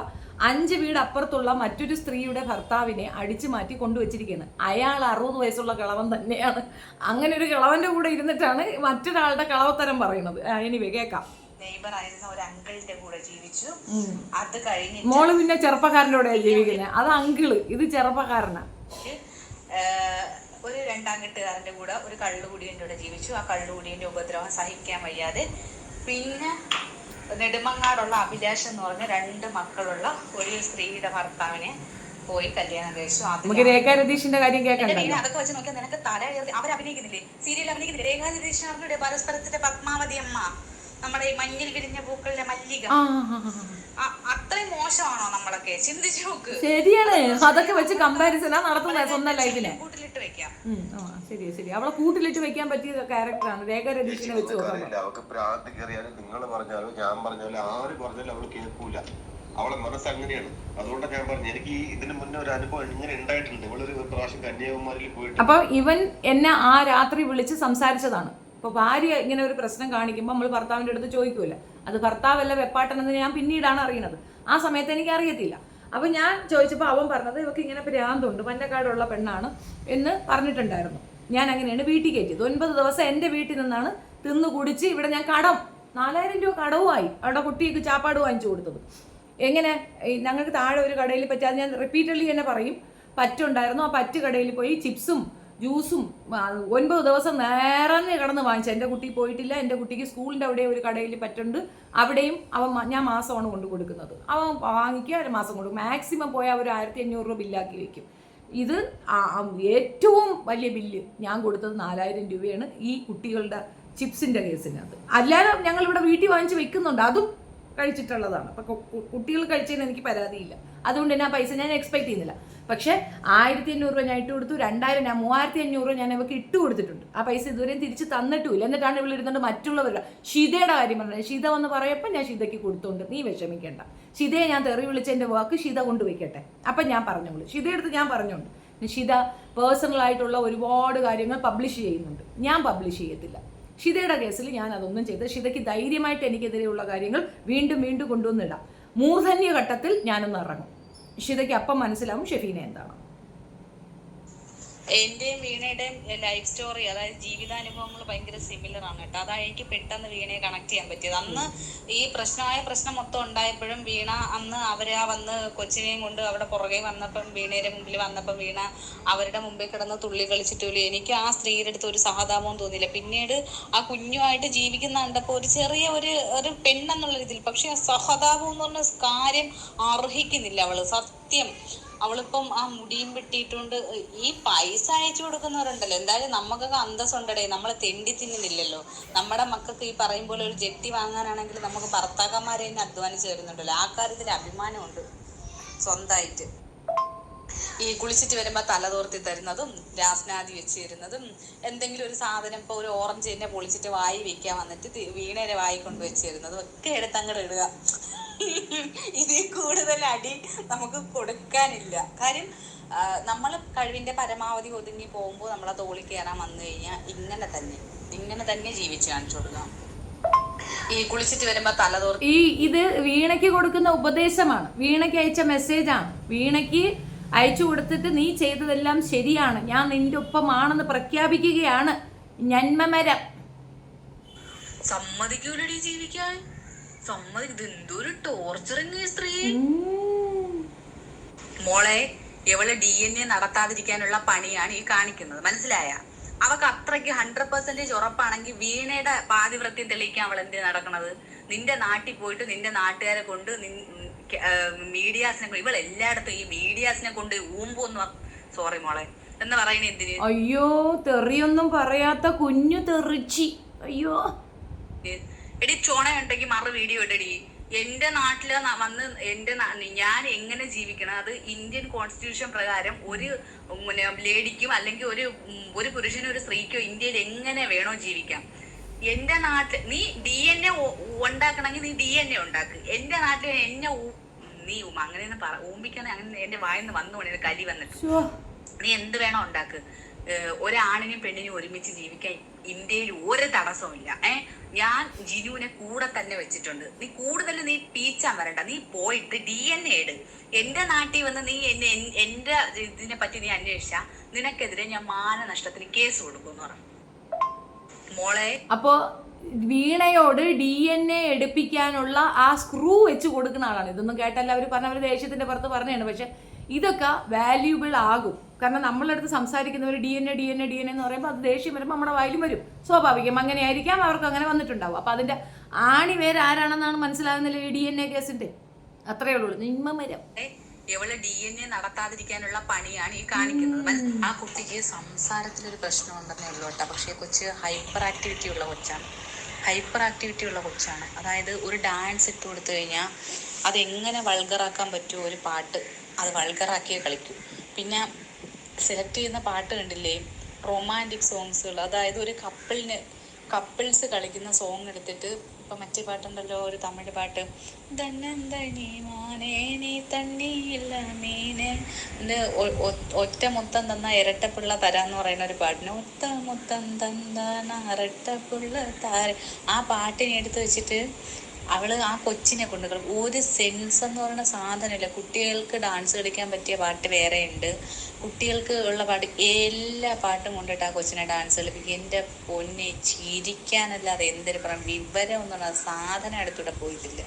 S1: 5 വീട് അപ്പുറത്തുള്ള മറ്റൊരു സ്ത്രീയുടെ ഭർത്താവിനെ അടിച്ചു മാറ്റി കൊണ്ടുവച്ചിരിക്കുകയാണ്. അയാൾ 60 വയസ്സുള്ള കിളവൻ തന്നെയാണ്. അങ്ങനെ ഒരു കിളവൻ്റെ കൂടെ ഇരുന്നിട്ടാണ് മറ്റൊരാളുടെ കളവത്തരം പറയുന്നത്. എനിവേ കേൾക്കാം.
S3: ഒരു അങ്കിളിന്റെ കൂടെ ജീവിച്ചു. അത് കഴിഞ്ഞ്
S1: മോള് പിന്നെ ചെറുപ്പക്കാരൻ്റെ കൂടെ ജീവിക്കുന്നത്. അത് അങ്കിള്, ഇത് ചെറുപ്പക്കാരനാ.
S3: ഒരു 2ാം കെട്ടുകാരൻ്റെ കൂടെ ഒരു കള്ളുകുടിയൻ്റെ കൂടെ ജീവിച്ചു. ആ കള്ളുകുടിയൻ്റെ ഉപദ്രവം സഹിക്കാൻ വയ്യാതെ പിന്നെ നെടുമങ്ങാടുള്ള അഭിലാഷ് എന്ന് പറഞ്ഞ 2 മക്കളുള്ള ഒരു സ്ത്രീയുടെ ഭർത്താവിനെ പോയി കല്യാണം കഴിച്ചു.
S1: നമുക്ക് രേഖ രതീഷിന്റെ കാര്യം കേൾക്കണ്ട.
S3: അതൊക്കെ വെച്ച് നോക്കിയാൽ നിനക്ക് അവരഭിനയിക്കുന്നില്ലേ? സീരിയൽ അഭിനയിക്കുന്നില്ലേ? രേഖ രതീഷിന്റെ പരസ്പരത്തിന്റെ പത്മാവതി അമ്മ, നമ്മുടെ ഈ മഞ്ഞിൽ വിരിഞ്ഞ പൂക്കളിലെ മല്ലിക, അത്രയും മോശമാണോ നമ്മളൊക്കെ? ചിന്തിച്ചു നോക്ക്.
S1: ശരിയാണ്. അതൊക്കെ വെച്ച് കമ്പാരിസനാ നടത്തുന്നത് സ്വന്തം ലൈഫിനെ.
S3: കൂട്ടിലിട്ട് വെക്കാം.
S1: ശരി അവളെ കൂട്ടിലിട്ട് വെക്കാൻ പറ്റിയ ക്യാരക്ടറാണ് രേഖ രതീഷിനെ വെച്ച് നോക്കുന്നത്.
S2: അവൾക്ക് പ്രാന്ത് കയറിയാലും നിങ്ങൾ പറഞ്ഞാലോ ഞാൻ പറഞ്ഞാലോ ആര് പറഞ്ഞാലും അവള് കേൾക്കൂല. അവളെ മനസ്സ് അങ്ങനെയാണ്. അതുകൊണ്ടാണ് ഞാൻ പറഞ്ഞു, എനിക്ക് ഇതിന് മുന്നേ ഒരു അനുഭവം ഇങ്ങനെ ഉണ്ടായിട്ടുണ്ട്. ഇവളൊരു പ്രാവശ്യം കന്യാകുമാരിയിൽ പോയിട്ട്,
S1: അപ്പൊ ഇവൻ എന്നെ ആ രാത്രി വിളിച്ച് സംസാരിച്ചതാണ്. അപ്പോൾ ഭാര്യ ഇങ്ങനെ ഒരു പ്രശ്നം കാണിക്കുമ്പോൾ നമ്മൾ ഭർത്താവിൻ്റെ അടുത്ത് ചോദിക്കൂല, അത് ഭർത്താവല്ല വെപ്പാട്ടെന്ന് ഞാൻ പിന്നീടാണ് അറിയുന്നത്. ആ സമയത്ത് എനിക്ക് അറിയത്തില്ല. അപ്പം ഞാൻ ചോദിച്ചപ്പോൾ അവൻ പറഞ്ഞത് ഇവർക്ക് ഇങ്ങനെ ഭ്രാന്തുണ്ട്, പന്നക്കാടുള്ള പെണ്ണാണ് എന്ന് പറഞ്ഞിട്ടുണ്ടായിരുന്നു. ഞാൻ അങ്ങനെയാണ് വീട്ടിൽ കയറ്റിയത്. 9 ദിവസം എൻ്റെ വീട്ടിൽ നിന്നാണ് തിന്നു കുടിച്ച് ഇവിടെ ഞാൻ 4000 രൂപ കടവുമായി അവിടെ കുട്ടിക്ക് ചാപ്പാട് വാങ്ങിച്ചു കൊടുത്തത്. എങ്ങനെ ഞങ്ങൾക്ക് താഴെ ഒരു കടയിൽ പറ്റി, അത് ഞാൻ റിപ്പീറ്റഡ്ലി തന്നെ പറയും, പറ്റുണ്ടായിരുന്നു. ആ പറ്റ് കടയിൽ പോയി ചിപ്സും ജ്യൂസും 9 ദിവസം നിറഞ്ഞ് കിടന്ന് വാങ്ങിച്ചു. എൻ്റെ കുട്ടി പോയിട്ടില്ല. എൻ്റെ കുട്ടിക്ക് സ്കൂളിൻ്റെ അവിടെ ഒരു കടയിൽ പറ്റുണ്ട്, അവിടെയും ഞാൻ മാസമാണ് കൊണ്ട് കൊടുക്കുന്നത്. അവൻ വാങ്ങിക്കുക, 1 മാസം കൊടുക്കും. മാക്സിമം പോയാൽ ഒരു 1500 രൂപ ബില്ലാക്കി വയ്ക്കും. ഇത് ഏറ്റവും വലിയ ബില്ല് ഞാൻ കൊടുത്തത് 4000 രൂപയാണ് ഈ കുട്ടികളുടെ ചിപ്സിൻ്റെ കേസിനകത്ത്. അല്ലാതെ ഞങ്ങളിവിടെ വീട്ടിൽ വാങ്ങിച്ച് വെക്കുന്നുണ്ട്, അതും കഴിച്ചിട്ടുള്ളതാണ്. അപ്പം കുട്ടികൾ കഴിച്ചതിന് എനിക്ക് പരാതിയില്ല. അതുകൊണ്ട് തന്നെ ആ പൈസ ഞാൻ എക്സ്പെക്ട് ചെയ്യുന്നില്ല. പക്ഷേ 1500 രൂപ ഞാൻ ഇട്ട് കൊടുത്തു, 2000 ഞാൻ 3500 ഞാൻ അവർക്ക് ഇട്ട് കൊടുത്തിട്ടുണ്ട്. ആ പൈസ ഇതുവരെയും തിരിച്ച് തന്നിട്ടുമില്ല. എന്നിട്ടാണ് ഇവിടെ ഇരുന്നുകൊണ്ട് മറ്റുള്ളവരുടെ ഷിതയുടെ കാര്യം പറഞ്ഞത്. ഷിത വന്ന് പറയപ്പോൾ ഞാൻ ഷിതയ്ക്ക് കൊടുത്തോണ്ട് നീ വിഷമിക്കേണ്ട, ഷിതയെ ഞാൻ തെറി വിളിച്ചതിൻ്റെ വാക്ക് ഷിത കൊണ്ടുവയ്ക്കട്ടെ. അപ്പം ഞാൻ പറഞ്ഞോളൂ, ഷിതയെടുത്ത് ഞാൻ പറഞ്ഞോണ്ട്. ഷിത പേഴ്സണലായിട്ടുള്ള ഒരുപാട് കാര്യങ്ങൾ പബ്ലിഷ് ചെയ്യുന്നുണ്ട്, ഞാൻ പബ്ലിഷ് ചെയ്യത്തില്ല. ഷിതയുടെ കേസിൽ ഞാൻ അതൊന്നും ചെയ്ത് ഷിതയ്ക്ക് ധൈര്യമായിട്ട് എനിക്കെതിരെയുള്ള കാര്യങ്ങൾ വീണ്ടും കൊണ്ടുവന്നിടാം. മൂർധന്യഘട്ടത്തിൽ ഞാനൊന്ന് ഇറങ്ങും. ഷിതയ്ക്ക് അപ്പം മനസ്സിലാവും ഷെഫീന എന്താണ്.
S3: എന്റെയും വീണയുടെയും ലൈഫ് സ്റ്റോറി, അതായത് ജീവിതാനുഭവങ്ങൾ ഭയങ്കര സിമിലർ ആണ് കേട്ടോ. അതാണ് എനിക്ക് പെട്ടെന്ന് വീണയെ കണക്ട് ചെയ്യാൻ പറ്റിയത്. അന്ന് ഈ പ്രശ്നം മൊത്തം ഉണ്ടായപ്പോഴും വീണ അന്ന് വന്ന് കൊച്ചിനെയും കൊണ്ട് അവിടെ പുറകെ വന്നപ്പം, വീണയുടെ മുമ്പിൽ വന്നപ്പം വീണ അവരുടെ മുമ്പിൽ കിടന്ന് തുള്ളി കളിച്ചിട്ടില്ല. എനിക്ക് ആ സ്ത്രീയുടെ അടുത്ത് ഒരു സഹതാപവും തോന്നിയില്ല. പിന്നീട് ആ കുഞ്ഞുമായിട്ട് ജീവിക്കുന്ന കണ്ടപ്പോൾ ഒരു ചെറിയ ഒരു പെണ്ണെന്നുള്ള രീതിയിൽ, പക്ഷെ ആ സഹതാപം എന്ന് പറഞ്ഞ കാര്യം അർഹിക്കുന്നില്ല അവള്. സത്യം അവളിപ്പം ആ മുടിയും വെട്ടിയിട്ടുണ്ട്. ഈ പൈസ അയച്ചു കൊടുക്കുന്നവരുണ്ടല്ലോ, എന്തായാലും നമുക്കൊക്കെ അന്തസ്സുണ്ടടേ, നമ്മളെ തെണ്ടി തിന്നുന്നില്ലല്ലോ. നമ്മുടെ മക്കൾക്ക് ഈ പറയും പോലെ ഒരു ജെട്ടി വാങ്ങാനാണെങ്കിൽ നമുക്ക് ഭർത്താക്കന്മാരെ തന്നെ അധ്വാനിച്ച് തരുന്നുണ്ടല്ലോ. ആ കാര്യത്തിൽ അഭിമാനമുണ്ട് സ്വന്തമായിട്ട്. ഈ കുളിച്ചിട്ട് വരുമ്പോ തലതോർത്തി തരുന്നതും രാസ്നാദി വെച്ച് തരുന്നതും, എന്തെങ്കിലും ഒരു സാധനം ഇപ്പൊ ഒരു ഓറഞ്ച് തന്നെ പൊളിച്ചിട്ട് വായി വെക്കാൻ വന്നിട്ട് വീണേരെ വായി കൊണ്ട് വെച്ച് തരുന്നതും ഒക്കെ എടുത്ത് അങ്ങോട്ട് ഇടുക. ഇതിൽ കൂടുതൽ അടി നമുക്ക് കൊടുക്കാനില്ല. കാര്യം നമ്മൾ കഴിവിന്റെ പരമാവധി ഒതുങ്ങി പോകുമ്പോൾ നമ്മളെ തോളിൽ കയറാൻ വന്നു കഴിഞ്ഞാൽ ഇങ്ങനെ തന്നെ ജീവിച്ച് കാണിച്ചു കൊടുക്കാം. ഈ കുളിച്ചിട്ട് വരുമ്പോ തലതോർത്തി
S1: ഇത് വീണയ്ക്ക് കൊടുക്കുന്ന ഉപദേശമാണ്, വീണയ്ക്ക് അയച്ച മെസ്സേജാണ്. വീണയ്ക്ക് അയച്ചു കൊടുത്തിട്ട് നീ ചെയ്തതെല്ലാം ശരിയാണ്, ഞാൻ നിന്റെ ഒപ്പമാണെന്ന് പ്രഖ്യാപിക്കുകയാണ്. ഞന്മമരം
S3: സമ്മതിക്കൂലടി ജീവിക്കാൻ. ഇതെന്തൊരു ടോർച്ചറിങ് സ്ത്രീ. മോളെ, ഇവള് DNA നടത്താതിരിക്കാനുള്ള പണിയാണ് ഈ കാണിക്കുന്നത്, മനസ്സിലായ? അവക്ക് അത്രയ്ക്ക് 100% ഉറപ്പാണെങ്കിൽ വീണയുടെ പാതിവൃത്യം തെളിയിക്കാൻ അവൾ എന്തിനാ നടക്കണത്? നിന്റെ നാട്ടിൽ പോയിട്ട് നിന്റെ നാട്ടുകാരെ കൊണ്ട് മീഡിയാസിനെ കൊണ്ട്, ഇവൾ എല്ലായിടത്തും ഈ മീഡിയാസിനെ കൊണ്ട് ഊമ്പോന്ന്, സോറി മോളെ എന്ന് പറയുന്നത് എന്തിന്?
S1: അയ്യോ, തെറിയൊന്നും പറയാത്ത കുഞ്ഞു തെറിച്ചി. അയ്യോ
S3: എടി, ചോണ ഉണ്ടെങ്കിൽ മറു വീഡിയോ ഇടടി. എന്റെ നാട്ടില് വന്ന് ഞാൻ എങ്ങനെ ജീവിക്കണം, അത് ഇന്ത്യൻ കോൺസ്റ്റിറ്റ്യൂഷൻ പ്രകാരം ഒരു ലേഡിക്കും അല്ലെങ്കിൽ ഒരു പുരുഷനും ഒരു സ്ത്രീക്കോ ഇന്ത്യയിൽ എങ്ങനെ വേണോ ജീവിക്കാം. എന്റെ നാട്ടിൽ നീ DNA ഉണ്ടാക്കണമെങ്കിൽ നീ DNA ഉണ്ടാക്ക്. എന്റെ നാട്ടിൽ നീ അങ്ങനെയൊന്നും ഊമ്പിക്കാൻ അങ്ങനെ എന്റെ വായന്ന് വന്നു കലി വന്നിട്ട് നീ എന്ത് വേണോ ഉണ്ടാക്ക്. ഒരാണിനും പെണ്ണിനും ഒരുമിച്ച് ജീവിക്കാൻ ഇന്ത്യയിൽ ഒരു തടസ്സവും ഇല്ല. ഞാൻ ജിനുവിനെ കൂടെ തന്നെ വെച്ചിട്ടുണ്ട്. നീ കൂടുതൽ ടീച്ചാൻ വരണ്ട, നീ പോയിട്ട് DNA ഇട്. എന്റെ നാട്ടിൽ വന്ന് നീ എന്റെ ഇതിനെ പറ്റി നീ അന്വേഷിച്ചാ നിനക്കെതിരെ ഞാൻ മാനനഷ്ടത്തിന് കേസ് കൊടുക്കുമെന്ന് പറഞ്ഞു മോളെ.
S1: അപ്പോ വീണയോട് DNA എടുപ്പിക്കാനുള്ള ആ സ്ക്രൂ വെച്ച് കൊടുക്കുന്ന ആളാണ്. ഇതൊന്നും കേട്ടല്ല അവർ പറഞ്ഞ, അവർ ദേഷ്യത്തിന്റെ പുറത്ത് പറഞ്ഞതാണ്. പക്ഷെ ഇതൊക്കെ വാല്യൂബിൾ ആകും. കാരണം നമ്മളടുത്ത് സംസാരിക്കുന്നവർ DNA എന്ന് പറയുമ്പോൾ അത് ദേഷ്യം വരുമ്പോൾ നമ്മുടെ വായിലും വരും. സ്വാഭാവികം, അങ്ങനെയായിരിക്കാം, അവർക്ക് അങ്ങനെ വന്നിട്ടുണ്ടാവും. അപ്പൊ അതിന്റെ ആണി വേറെ ആരാണെന്നാണ് മനസ്സിലാകുന്നില്ല ഈ DNA കേസിന്റെ. അത്രയേ ഉള്ളൂ. നിമ്മമരം
S3: ഇവള് DNA നടത്താതിരിക്കാനുള്ള പണിയാണ് ഈ കാണിക്കുന്നത്. ആ കുട്ടിക്ക് സംസാരത്തിലൊരു പ്രശ്നം ഉണ്ടെന്നേ ഉള്ളൂ കേട്ടോ. പക്ഷേ കൊച്ച് ഹൈപ്പർ ആക്ടിവിറ്റി ഉള്ള കൊച്ചാണ്. അതായത് ഒരു ഡാൻസ് ഇട്ട് കൊടുത്തു കഴിഞ്ഞാൽ അതെങ്ങനെ വൾഗറാക്കാൻ പറ്റുമോ ഒരു പാട്ട്, അത് വൾഗറാക്കിയേ കളിക്കും. പിന്നെ സെലക്ട് ചെയ്യുന്ന പാട്ട് കണ്ടില്ലേ, റൊമാൻറ്റിക് സോങ്സുകൾ. അതായത് ഒരു കപ്പിൾസ് കളിക്കുന്ന സോങ് എടുത്തിട്ട്, ഇപ്പം മറ്റേ പാട്ടുണ്ടല്ലോ, ഒരു തമിഴ് പാട്ട്, ഒറ്റ മുത്തം തന്ന ഇരട്ടപ്പിള്ള തരാന്ന് പറയുന്ന ഒരു പാട്ടിന്, ഒറ്റ മുത്തം തന്ന ഇരട്ടപ്പിള്ള താര, ആ പാട്ടിനെ എടുത്ത് വെച്ചിട്ട് അവള് ആ കൊച്ചിനെ കൊണ്ട് ഒരു സെൻസ് എന്ന് പറയുന്ന സാധനമില്ല. കുട്ടികൾക്ക് ഡാൻസ് കളിക്കാൻ പറ്റിയ പാട്ട് വേറെ ഉണ്ട്, കുട്ടികൾക്ക് ഉള്ള പാട്ട്, എല്ലാ പാട്ടും കൊണ്ടിട്ട് ആ കൊച്ചിനെ ഡാൻസ് കളിപ്പിക്കും. എൻ്റെ പൊന്നെ, ചിരിക്കാനല്ലാതെ എന്തൊരു പറയാം, വിവരം ഒന്നുള്ള സാധനം അടുത്തൂടെ പോയിട്ടില്ല.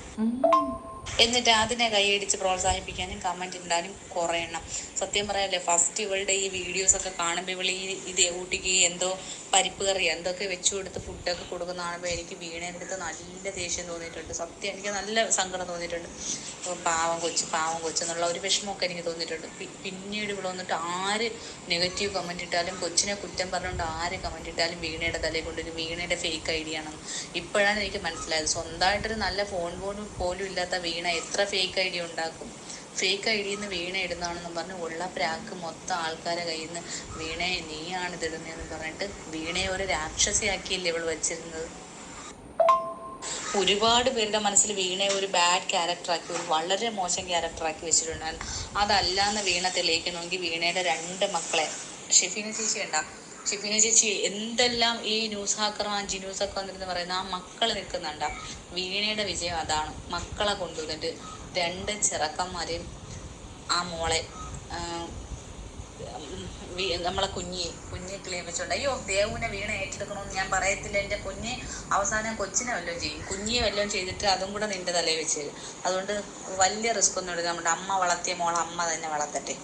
S3: എന്നിട്ട് അതിനെ കൈയടിച്ച് പ്രോത്സാഹിപ്പിക്കാനും കമന്റ് ഇടാനും കുറേ എണ്ണം. സത്യം പറയാല്ലേ, ഫസ്റ്റ് ഇവളുടെ ഈ വീഡിയോസൊക്കെ കാണുമ്പോൾ ഇവൾ ഇത് ഊട്ടിക്ക് എന്തോ പരിപ്പ് കറി എന്തൊക്കെ വെച്ചു കൊടുത്ത് ഫുഡൊക്കെ കൊടുക്കുന്ന കാണുമ്പോൾ എനിക്ക് വീണേൻ്റെ അടുത്ത് നല്ല ദേഷ്യം തോന്നിയിട്ടുണ്ട്. സത്യം എനിക്ക് നല്ല സങ്കടം തോന്നിയിട്ടുണ്ട്. പാവം കൊച്ചു എന്നുള്ള ഒരു വിഷമമൊക്കെ എനിക്ക് തോന്നിയിട്ടുണ്ട്. പിന്നീട് ഇവിടെ വന്നിട്ട് ആര് നെഗറ്റീവ് കമന്റ് ഇട്ടാലും, കൊച്ചിനെ കുറ്റം പറഞ്ഞുകൊണ്ട് ആര് കമന്റ് ഇട്ടാലും വീണയുടെ തലയിൽ കൊണ്ടൊരു വീണയുടെ ഫേക്ക് ഐഡിയ ആണെന്ന് ഇപ്പോഴാണ് എനിക്ക് മനസ്സിലായത്. സ്വന്തമായിട്ടൊരു നല്ല ഫോൺ പോലും ഇല്ലാത്ത വീണ എത്ര ഫേക്ക് ഐഡിയ ഉണ്ടാക്കും. ഫേക്ക് ഐഡിയിൽ നിന്ന് വീണ ഇടുന്നതാണെന്ന് പറഞ്ഞ് ഉള്ള പ്രാക്ക് മൊത്തം ആൾക്കാരെ കയ്യിൽ നിന്ന് വീണയെ നീയാണ് ഇതിടുന്നതെന്ന് പറഞ്ഞിട്ട് വീണയെ ഒരു രാക്ഷസിയാക്കിയല്ലേ ഇവൾ വെച്ചിരുന്നത്. ഒരുപാട് പേരുടെ മനസ്സിൽ വീണയെ ഒരു ബാഡ് ക്യാരക്ടറാക്കി, ഒരു വളരെ മോശം ക്യാരക്ടറാക്കി വെച്ചിട്ടുണ്ടായിരുന്നു. അതല്ലാന്ന് വീണ തെളിയിക്കണമെങ്കിൽ വീണയുടെ 2 മക്കളെ, ഷെഫീന ചേച്ചി എന്തെല്ലാം ഈ ന്യൂസ് ഹാക്കർ ആൻജി ന്യൂസൊക്കെ വന്നിരുന്ന് പറയുന്ന ആ മക്കൾ നിൽക്കുന്നുണ്ട. വീണയുടെ വിജയം അതാണ്. മക്കളെ കൊണ്ടുവന്നിട്ട് 2 ചെറുക്കന്മാരെയും ആ മോളെ നമ്മളെ കുഞ്ഞെ ക്ലീൻ വെച്ചോണ്ട്, അയ്യോ ദേവുവിനെ വീണ ഏറ്റെടുക്കണമെന്ന് ഞാൻ പറയത്തില്ല. എൻ്റെ കുഞ്ഞെ അവസാനം കൊച്ചിനെ വല്ലതും ചെയ്യും, കുഞ്ഞിയെ വല്ലതും ചെയ്തിട്ട് അതും കൂടെ നിന്റെ തലയിൽ വെച്ച് തരും. അതുകൊണ്ട് വലിയ റിസ്ക് ഒന്നും എടുക്കാൻ വേണ്ട. അമ്മ വളർത്തിയ മോളെ അമ്മ തന്നെ വളർത്തട്ടെ.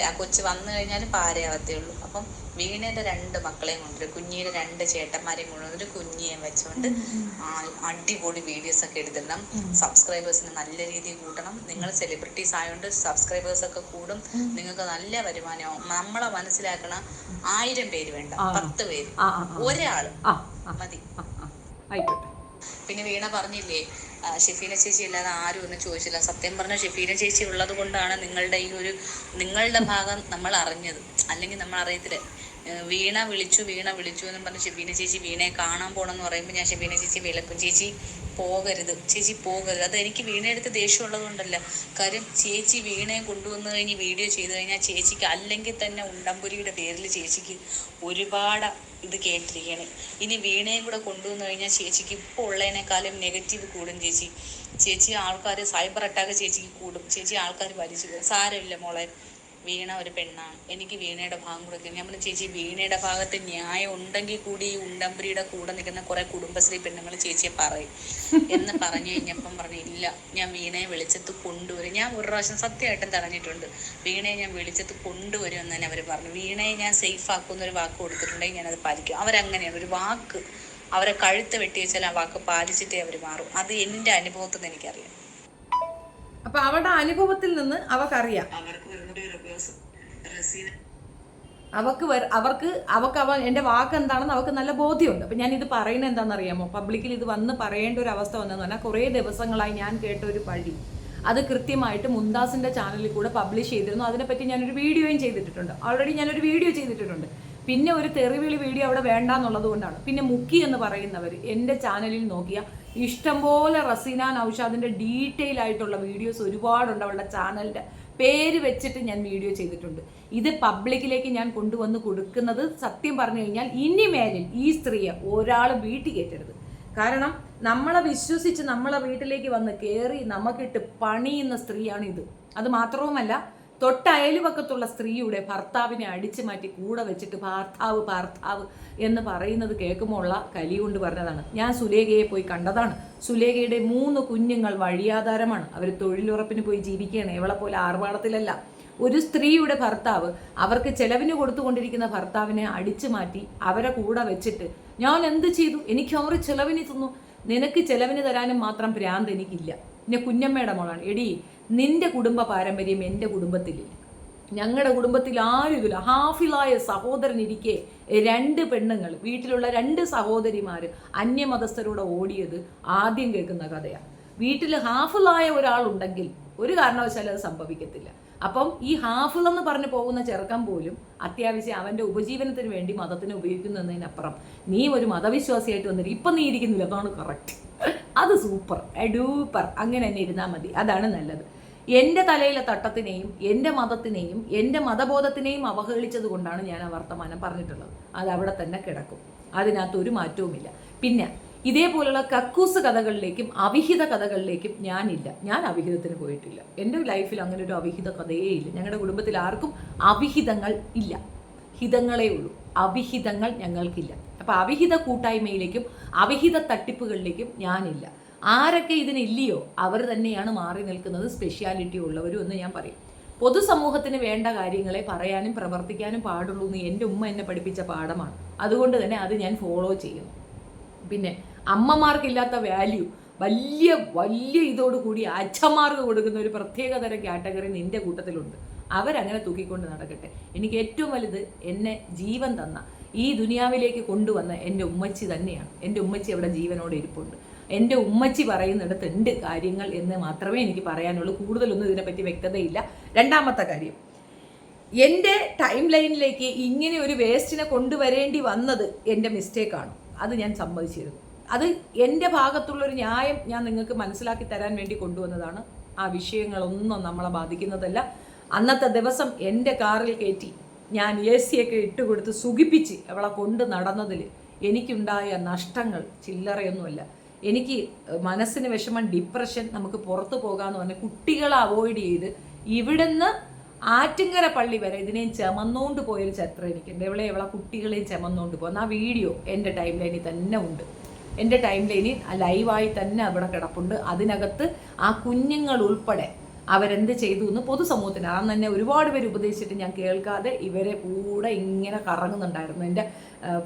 S3: ആ കൊച്ചു വന്നു കഴിഞ്ഞാലും പാരയാവത്തേ ഉള്ളൂ. അപ്പം വീണയുടെ 2 മക്കളെയും കൊണ്ട്, കുഞ്ഞിയുടെ 2 ചേട്ടന്മാരെയും കൊണ്ടുവന്നിട്ട് കുഞ്ഞിയെ വെച്ചുകൊണ്ട് അടിപൊളി വീഡിയോസ് ഒക്കെ എടുത്തിടണം. സബ്സ്ക്രൈബേഴ്സിന് നല്ല രീതിയിൽ കൂട്ടണം. നിങ്ങൾ സെലിബ്രിറ്റീസ് ആയതുകൊണ്ട് സബ്സ്ക്രൈബേഴ്സ് ഒക്കെ കൂടും, നിങ്ങൾക്ക് നല്ല വരുമാനമാവും. നമ്മളെ മനസ്സിലാക്കണ 1000 പേര് വേണ്ട, 10 പേര്, ഒരാള് മതി. പിന്നെ വീണ പറഞ്ഞില്ലേ ഷെഫീന ചേച്ചി അല്ലാതെ ആരും ഒന്നും ചോദിച്ചില്ല. സത്യം പറഞ്ഞ ഷെഫീന ചേച്ചി ഉള്ളത് കൊണ്ടാണ് നിങ്ങളുടെ ഭാഗം നമ്മൾ അറിഞ്ഞത്, അല്ലെങ്കിൽ നമ്മൾ അറിയത്തില്ല. വീണ വിളിച്ചു എന്നും പറഞ്ഞ് ഷെഫീന ചേച്ചി വീണയെ കാണാൻ പോകണമെന്ന് പറയുമ്പോൾ ഞാൻ ഷെഫീന ചേച്ചി വിലക്കും, ചേച്ചി പോകരുത്. അത് എനിക്ക് വീണയെടുത്ത് ദേഷ്യം ഉള്ളത് കൊണ്ടല്ല. കാര്യം ചേച്ചി വീണയെ കൊണ്ടുവന്നു കഴിഞ്ഞ് വീഡിയോ ചെയ്ത് കഴിഞ്ഞാൽ ചേച്ചിക്ക് അല്ലെങ്കിൽ തന്നെ ഉണ്ടംപുരിയുടെ പേരിൽ ചേച്ചിക്ക് ഒരുപാട് ഇത് കേട്ടിരിക്കുകയാണ്. ഇനി വീണയും കൂടെ കൊണ്ടുവന്നു കഴിഞ്ഞാൽ ചേച്ചിക്ക് ഇപ്പോൾ ഉള്ളതിനേക്കാളും നെഗറ്റീവ് കൂടും. ചേച്ചി ആൾക്കാർ സൈബർ അറ്റാക്ക് ചേച്ചിക്ക് കൂടും. ചേച്ചി ആൾക്കാർ വലിച്ചു കയറും. സാരമില്ല മോളെ, വീണ ഒരു പെണ്ണാണ്. എനിക്ക് വീണയുടെ ഭാഗം കൊടുക്കുക. ഞാൻ പറഞ്ഞു ചേച്ചി വീണയുടെ ഭാഗത്ത് ന്യായം ഉണ്ടെങ്കിൽ കൂടി ഈ ഉണ്ടംപുരിയുടെ കൂടെ നിൽക്കുന്ന കുറെ കുടുംബശ്രീ പെണ്ണുങ്ങൾ ചേച്ചിയെ പറയും എന്ന് പറഞ്ഞു കഴിഞ്ഞപ്പം പറഞ്ഞു ഇല്ല, ഞാൻ വീണയെ വെളിച്ചത്ത് കൊണ്ടുവരും. ഞാൻ ഒരു പ്രാവശ്യം സത്യമായിട്ടും തടഞ്ഞിട്ടുണ്ട്. വീണയെ ഞാൻ വെളിച്ചത്ത് കൊണ്ടുവരും എന്ന് തന്നെ അവർ പറഞ്ഞു. വീണയെ ഞാൻ സേഫ് ആക്കുന്നൊരു വാക്ക് കൊടുത്തിട്ടുണ്ടെങ്കിൽ ഞാനത് പാലിക്കും. അവരങ്ങനെയാണ്, ഒരു വാക്ക് അവരെ കഴുത്ത് വെട്ടി വെച്ചാൽ ആ വാക്ക് പാലിച്ചിട്ടേ അവർ മാറും. അത് എൻ്റെ അനുഭവത്തിൽ നിന്ന് എനിക്കറിയാം.
S1: അപ്പൊ അവരുടെ അനുഭവത്തിൽ നിന്ന് അവർക്കറിയാം. അവക്ക് എൻ്റെ വാക്ക് എന്താണെന്ന് അവർക്ക് നല്ല ബോധ്യമുണ്ട്. അപ്പം ഞാനിത് പറയുന്നത് എന്താണെന്നറിയാമോ, പബ്ലിക്കിൽ ഇത് വന്ന് പറയേണ്ട ഒരു അവസ്ഥ വന്നതെന്ന് പറഞ്ഞാൽ കുറേ ദിവസങ്ങളായി ഞാൻ കേട്ട ഒരു പഴി, അത് കൃത്യമായിട്ട് മുംതാസിൻ്റെ ചാനലിൽ കൂടെ പബ്ലിഷ് ചെയ്തിരുന്നു. അതിനെപ്പറ്റി ഞാനൊരു വീഡിയോയും ചെയ്തിട്ടുണ്ട്. ഓൾറെഡി ഞാനൊരു വീഡിയോ ചെയ്തിട്ടുണ്ട്. പിന്നെ ഒരു തെറിവിളി വീഡിയോ അവിടെ വേണ്ടാന്നുള്ളത് കൊണ്ടാണ്. പിന്നെ മുക്കി എന്ന് പറയുന്നവർ എൻ്റെ ചാനലിൽ നോക്കിയാൽ ഇഷ്ടംപോലെ റസീന നൗഷാദിൻ്റെ ഡീറ്റെയിൽ ആയിട്ടുള്ള വീഡിയോസ് ഒരുപാടുണ്ട്. അവളുടെ ചാനലിൻ്റെ പേര് വെച്ചിട്ട് ഞാൻ വീഡിയോ ചെയ്തിട്ടുണ്ട്. ഇത് പബ്ലിക്കിലേക്ക് ഞാൻ കൊണ്ടുവന്ന് കൊടുക്കുന്നത് സത്യം പറഞ്ഞു കഴിഞ്ഞാൽ ഇനിമേലിൽ ഈ സ്ത്രീയെ ഒരാൾ വീട്ടിൽ കയറ്റരുത്. കാരണം നമ്മളെ വിശ്വസിച്ച് നമ്മളെ വീട്ടിലേക്ക് വന്ന് കയറി നമുക്കിട്ട് പണിയുന്ന സ്ത്രീയാണ് ഇത്. അത് മാത്രവുമല്ല, തൊട്ടയലുവക്കത്തുള്ള സ്ത്രീയുടെ ഭർത്താവിനെ അടിച്ചു മാറ്റി കൂടെ വെച്ചിട്ട് ഭർത്താവ് എന്ന് പറയുന്നത് കേൾക്കുമ്പോഴുള്ള കലി കൊണ്ട് പറഞ്ഞതാണ്. ഞാൻ സുലേഖയെ പോയി കണ്ടതാണ്. സുലേഖയുടെ 3 കുഞ്ഞുങ്ങൾ വഴിയാധാരമാണ്. അവർ തൊഴിലുറപ്പിന് പോയി ജീവിക്കുകയാണ്. എവളെ പോലെ ആർഭാടത്തിലല്ല. ഒരു സ്ത്രീയുടെ ഭർത്താവ് അവർക്ക് ചെലവിന് കൊടുത്തുകൊണ്ടിരിക്കുന്ന ഭർത്താവിനെ അടിച്ചു മാറ്റി അവരെ കൂടെ വെച്ചിട്ട് ഞാൻ എന്ത് ചെയ്തു, എനിക്ക് അവർ ചെലവിന് തന്നു, നിനക്ക് ചെലവിന് തരാനും മാത്രം ഭ്രാന്ത് എനിക്കില്ല. പിന്നെ കുഞ്ഞമ്മയുടെ മോളാണ്. എടി, നിന്റെ കുടുംബ പാരമ്പര്യം എൻ്റെ കുടുംബത്തിലില്ല. ഞങ്ങളുടെ കുടുംബത്തിൽ ആരും ഇതില്ല. ഹാഫിലായ സഹോദരൻ ഇരിക്കെ 2 പെണ്ണുങ്ങൾ, വീട്ടിലുള്ള 2 സഹോദരിമാർ അന്യമതസ്ഥരോടെ ഓടിയത് ആദ്യം കേൾക്കുന്ന കഥയാണ്. വീട്ടിൽ ഹാഫിലായ ഒരാളുണ്ടെങ്കിൽ ഒരു കാരണവശാലും അത് സംഭവിക്കത്തില്ല. അപ്പം ഈ ഹാഫിൾ എന്ന് പറഞ്ഞു പോകുന്ന ചെറുക്കൻ പോലും അത്യാവശ്യം അവൻ്റെ ഉപജീവനത്തിന് വേണ്ടി മതത്തിനെ ഉപയോഗിക്കുന്നതിനപ്പുറം നീ ഒരു മതവിശ്വാസിയായിട്ട് വന്നിട്ട് ഇപ്പം നീ ഇരിക്കുന്നില്ല. അതാണ് കറക്റ്റ്. അത് സൂപ്പർ ഡൂപ്പർ. അങ്ങനെ തന്നെ ഇരുന്നാൽ മതി. അതാണ് നല്ലത്. എൻ്റെ തലയിലെ തട്ടത്തിനെയും എൻ്റെ മതത്തിനെയും എൻ്റെ മതബോധത്തിനെയും അവഹേളിച്ചത് കൊണ്ടാണ് ഞാൻ ആ വർത്തമാനം പറഞ്ഞിട്ടുള്ളത്. അത് അവിടെ തന്നെ കിടക്കും. അതിനകത്ത് ഒരു മാറ്റവുമില്ല. പിന്നെ ഇതേപോലുള്ള കക്കൂസ് കഥകളിലേക്കും അവിഹിത കഥകളിലേക്കും ഞാനില്ല. ഞാൻ അവിഹിതത്തിന് പോയിട്ടില്ല. എൻ്റെ ലൈഫിൽ അങ്ങനെ ഒരു അവിഹിത കഥയേ ഇല്ല. ഞങ്ങളുടെ കുടുംബത്തിൽ ആർക്കും അവിഹിതങ്ങൾ ഇല്ല. ഹിതങ്ങളേ ഉള്ളൂ. അവിഹിതങ്ങൾ ഞങ്ങൾക്കില്ല. അപ്പം അവിഹിത കൂട്ടായ്മയിലേക്കും അവിഹിത തട്ടിപ്പുകളിലേക്കും ഞാനില്ല. ആരൊക്കെ ഇതിനില്ലയോ അവർ തന്നെയാണ് മാറി നിൽക്കുന്നത്, സ്പെഷ്യാലിറ്റി ഉള്ളവരും എന്ന് ഞാൻ പറയും. പൊതുസമൂഹത്തിന് വേണ്ട കാര്യങ്ങളെ പറയാനും പ്രവർത്തിക്കാനും പാടുള്ളൂ എന്ന് എൻ്റെ ഉമ്മ എന്നെ പഠിപ്പിച്ച പാഠമാണ്. അതുകൊണ്ട് തന്നെ അത് ഞാൻ ഫോളോ ചെയ്യുന്നു. പിന്നെ അമ്മമാർക്കില്ലാത്ത വാല്യൂ വലിയ ഇതോടുകൂടി അച്ഛന്മാർക്ക് കൊടുക്കുന്ന ഒരു പ്രത്യേകതരം കാറ്റഗറി നിൻ്റെ കൂട്ടത്തിലുണ്ട്. അവരങ്ങനെ തൂക്കിക്കൊണ്ട് നടക്കട്ടെ. എനിക്ക് ഏറ്റവും വലുത് എന്നെ ജീവൻ തന്ന ഈ ദുനിയാവിലേക്ക് കൊണ്ടുവന്ന എൻ്റെ ഉമ്മച്ചി തന്നെയാണ്. എൻ്റെ ഉമ്മച്ചി അവിടെ ജീവനോടെ ഇരിപ്പുണ്ട്. എൻ്റെ ഉമ്മച്ചി പറയുന്നിടത്ത് ഉണ്ട് കാര്യങ്ങൾ എന്ന് മാത്രമേ എനിക്ക് പറയാനുള്ളൂ. കൂടുതലൊന്നും ഇതിനെപ്പറ്റി വ്യക്തതയില്ല. രണ്ടാമത്തെ കാര്യം, എൻ്റെ ടൈം ലൈനിലേക്ക് ഇങ്ങനെ ഒരു വേസ്റ്റിനെ കൊണ്ടുവരേണ്ടി വന്നത് എൻ്റെ മിസ്റ്റേക്കാണ്. അത് ഞാൻ സമ്മതിച്ചിരുന്നു. അത് എൻ്റെ ഭാഗത്തുള്ളൊരു ന്യായം ഞാൻ നിങ്ങൾക്ക് മനസ്സിലാക്കി തരാൻ വേണ്ടി കൊണ്ടുവന്നതാണ്. ആ വിഷയങ്ങളൊന്നും നമ്മളെ ബാധിക്കുന്നതല്ല. അന്നത്തെ ദിവസം എൻ്റെ കാറിൽ കയറ്റി ഞാൻ AC ഒക്കെ ഇട്ടുകൊടുത്ത് സുഖിപ്പിച്ച് അവളെ കൊണ്ട് നടന്നതിൽ എനിക്കുണ്ടായ നഷ്ടങ്ങൾ ചില്ലറയൊന്നുമല്ല. എനിക്ക് മനസ്സിന് വിഷമം, ഡിപ്രഷൻ, നമുക്ക് പുറത്തു പോകാമെന്ന് പറഞ്ഞ് കുട്ടികളെ അവോയ്ഡ് ചെയ്ത് ഇവിടുന്ന് ആറ്റിങ്ങര പള്ളി വരെ ഇതിനെയും ചുമന്നുകൊണ്ട് പോയൊരു ചരിത്രം എനിക്കുണ്ട്. ഇവളെ കുട്ടികളെയും ചുമന്നുകൊണ്ട് പോകുന്ന ആ വീഡിയോ എൻ്റെ ടൈം ലൈനിൽ തന്നെ ഉണ്ട്. എൻ്റെ ടൈം ലൈനിൽ ലൈവായി തന്നെ അവിടെ കിടപ്പുണ്ട്. അതിനകത്ത് ആ കുഞ്ഞുങ്ങൾ ഉൾപ്പെടെ അവരെന്ത് ചെയ്തു എന്ന് പൊതുസമൂഹത്തിന് അന്ന് തന്നെ ഒരുപാട് പേര് ഉപദേശിച്ചിട്ട് ഞാൻ കേൾക്കാതെ ഇവരെ കൂടെ ഇങ്ങനെ കറങ്ങുന്നുണ്ടായിരുന്നു, എൻ്റെ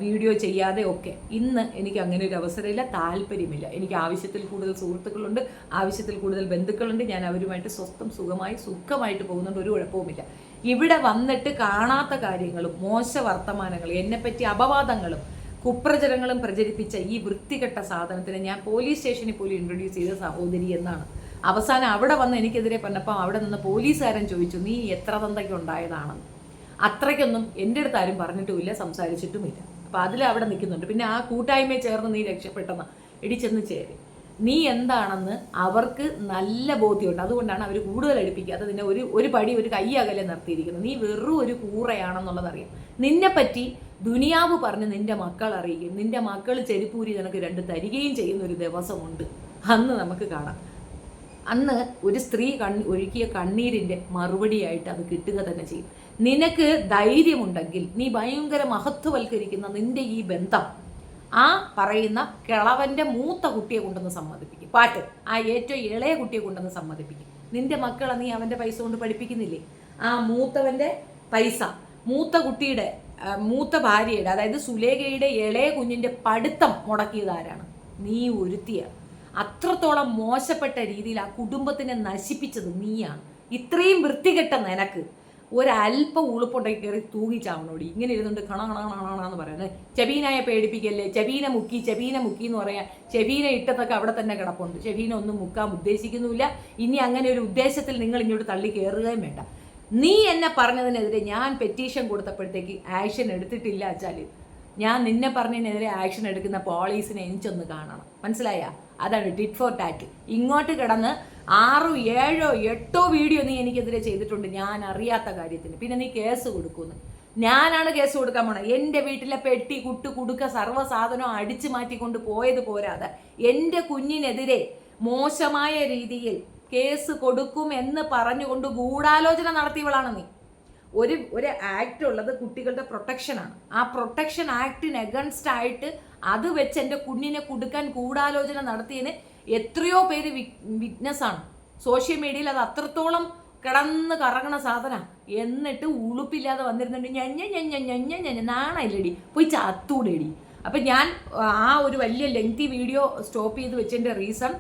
S1: വീഡിയോ ചെയ്യാതെ ഒക്കെ. ഇന്ന് എനിക്ക് അങ്ങനെ ഒരു അവസരമില്ല, താല്പര്യമില്ല. എനിക്ക് ആവശ്യത്തിൽ കൂടുതൽ സുഹൃത്തുക്കളുണ്ട്, ആവശ്യത്തിൽ കൂടുതൽ ബന്ധുക്കളുണ്ട്. ഞാൻ അവരുമായിട്ട് സ്വസ്ഥം സുഖമായിട്ട് പോകുന്നുണ്ട്, ഒരു കുഴപ്പവുമില്ല. ഇവിടെ വന്നിട്ട് കാണാത്ത കാര്യങ്ങളും മോശ വർത്തമാനങ്ങളും എന്നെപ്പറ്റി അപവാദങ്ങളും കുപ്രചരങ്ങളും പ്രചരിപ്പിച്ച ഈ വൃത്തികെട്ട സാധനത്തിനെ ഞാൻ പോലീസ് സ്റ്റേഷനിൽ പോലും ഇൻട്രൊഡ്യൂസ് ചെയ്ത സഹോദരി എന്നാണ്. അവസാനം അവിടെ വന്ന് എനിക്കെതിരെ പറഞ്ഞപ്പോൾ അവിടെ നിന്ന് പോലീസുകാരൻ ചോദിച്ചു, നീ എത്ര തന്തയ്ക്ക് ഉണ്ടായതാണെന്ന്. അത്രയ്ക്കൊന്നും എൻ്റെ അടുത്ത് ആരും പറഞ്ഞിട്ടുമില്ല, സംസാരിച്ചിട്ടുമില്ല. അപ്പോൾ അതിൽ അവിടെ നിൽക്കുന്നുണ്ട്. പിന്നെ ആ കൂട്ടായ്മയെ ചേർന്ന് നീ രക്ഷപ്പെട്ടെന്ന് ഇടിച്ചെന്ന് ചേര്. നീ എന്താണെന്ന് അവർക്ക് നല്ല ബോധ്യമുണ്ട്. അതുകൊണ്ടാണ് അവർ കൂടുതൽ അടുപ്പിക്കാതെ നിന്നെ ഒരു പടി ഒരു കൈ അകലെ നിർത്തിയിരിക്കുന്നത്. നീ വെറും ഒരു കൂറയാണെന്നുള്ളതറിയാം. നിന്നെപ്പറ്റി ദുനിയാവ് പറഞ്ഞ് നിന്റെ മക്കൾ അറിയുകയും നിന്റെ മക്കൾ ചെരുപ്പൂരി നിനക്ക് 2 തരികയും ചെയ്യുന്ന ഒരു ദിവസമുണ്ട്. അന്ന് നമുക്ക് കാണാം. അന്ന് ഒരു സ്ത്രീ ഒഴുക്കിയ കണ്ണീരിൻ്റെ മറുപടിയായിട്ട് അത് കിട്ടുക തന്നെ ചെയ്യും. നിനക്ക് ധൈര്യമുണ്ടെങ്കിൽ നീ ഭയങ്കര മഹത്വവൽക്കരിക്കുന്ന നിന്റെ ഈ ബന്ധം ആ പറയുന്ന കിളവൻ്റെ മൂത്ത കുട്ടിയെ കൊണ്ടുവന്ന് സമ്മതിപ്പിക്കും. പാട്ട് ആ ഏറ്റവും ഇളയ കുട്ടിയെ കൊണ്ടുവന്ന് സമ്മതിപ്പിക്കും. നിന്റെ മക്കളെ നീ അവൻ്റെ പൈസ കൊണ്ട് പഠിപ്പിക്കുന്നില്ലേ? ആ മൂത്തവൻ്റെ പൈസ മൂത്ത കുട്ടിയുടെ മൂത്ത ഭാര്യയുടെ, അതായത് സുലേഖയുടെ ഇളയ കുഞ്ഞിൻ്റെ പഠിത്തം മുടക്കിയത് ആരാണ്? നീ ഒരുത്തിയാണ്. അത്രത്തോളം മോശപ്പെട്ട രീതിയിൽ ആ കുടുംബത്തിനെ നശിപ്പിച്ചത് നീയാണ്. ഇത്രയും വൃത്തികെട്ട നിനക്ക് ഒരല്പം ഉളുപ്പുണ്ടാക്കി കയറി തൂങ്ങിച്ചാവണോടി. ഇങ്ങനെ ഇരുന്നുകൊണ്ട് കണാന്ന് പറയുന്നത്. ചെബീനയെ പേടിപ്പിക്കല്ലേ, ചെബീന മുക്കി എന്ന് പറയാൻ. ചെബീന ഇട്ടതൊക്കെ അവിടെ തന്നെ കിടപ്പുണ്ട്. ചെബീന ഒന്നും മുക്കാൻ ഉദ്ദേശിക്കുന്നുമില്ല. ഇനി അങ്ങനെ ഒരു ഉദ്ദേശത്തിൽ നിങ്ങൾ ഇങ്ങോട്ട് തള്ളി കയറുകയും വേണ്ട. നീ എന്നെ പറഞ്ഞതിനെതിരെ ഞാൻ പെറ്റീഷൻ കൊടുത്തപ്പോഴത്തേക്ക് ആക്ഷൻ എടുത്തിട്ടില്ല വെച്ചാൽ ഞാൻ നിന്നെ പറഞ്ഞതിനെതിരെ ആക്ഷൻ എടുക്കുന്ന പോലീസിനെ എനിച്ചൊന്ന് കാണണം. മനസ്സിലായ? അതാണ് ടിറ്റ് ഫോർ ടാറ്റ്. ഇങ്ങോട്ട് കിടന്ന് 6, 7, 8 വീഡിയോ നീ എനിക്കെതിരെ ചെയ്തിട്ടുണ്ട് ഞാൻ അറിയാത്ത കാര്യത്തിന്. പിന്നെ നീ കേസ് കൊടുക്കുമെന്ന്. ഞാനാണ് കേസ് കൊടുക്കാൻ പോണത്. എൻ്റെ വീട്ടിലെ പെട്ടി കുടുക്ക സർവ്വസാധനം അടിച്ചു മാറ്റിക്കൊണ്ട് പോയത് പോരാതെ എൻ്റെ കുഞ്ഞിനെതിരെ മോശമായ രീതിയിൽ കേസ് കൊടുക്കും എന്ന് പറഞ്ഞുകൊണ്ട് ഗൂഢാലോചന നടത്തിയവളാണ് നീ. ഒരു ആക്ട് ഉള്ളത് കുട്ടികളുടെ പ്രൊട്ടക്ഷനാണ്. ആ പ്രൊട്ടക്ഷൻ ആക്ടിന് എഗൻസ്റ്റ് ആയിട്ട് അത് വെച്ച് എൻ്റെ കുഞ്ഞിനെ കൊടുക്കാൻ ഗൂഢാലോചന നടത്തിയതിന് എത്രയോ പേര് വിറ്റ്നസ്സാണ്. സോഷ്യൽ മീഡിയയിൽ അത് അത്രത്തോളം കിടന്ന് കറങ്ങണ സാധനം. എന്നിട്ട് ഉളുപ്പില്ലാതെ വന്നിരുന്നുണ്ട് ഞഞ്ഞ നാണയില്ലടി, പോയി ചത്തൂടെടി. അപ്പം ഞാൻ ആ ഒരു വലിയ ലെങ്തി വീഡിയോ സ്റ്റോപ്പ് ചെയ്ത് വെച്ചതിൻ്റെ റീസൺ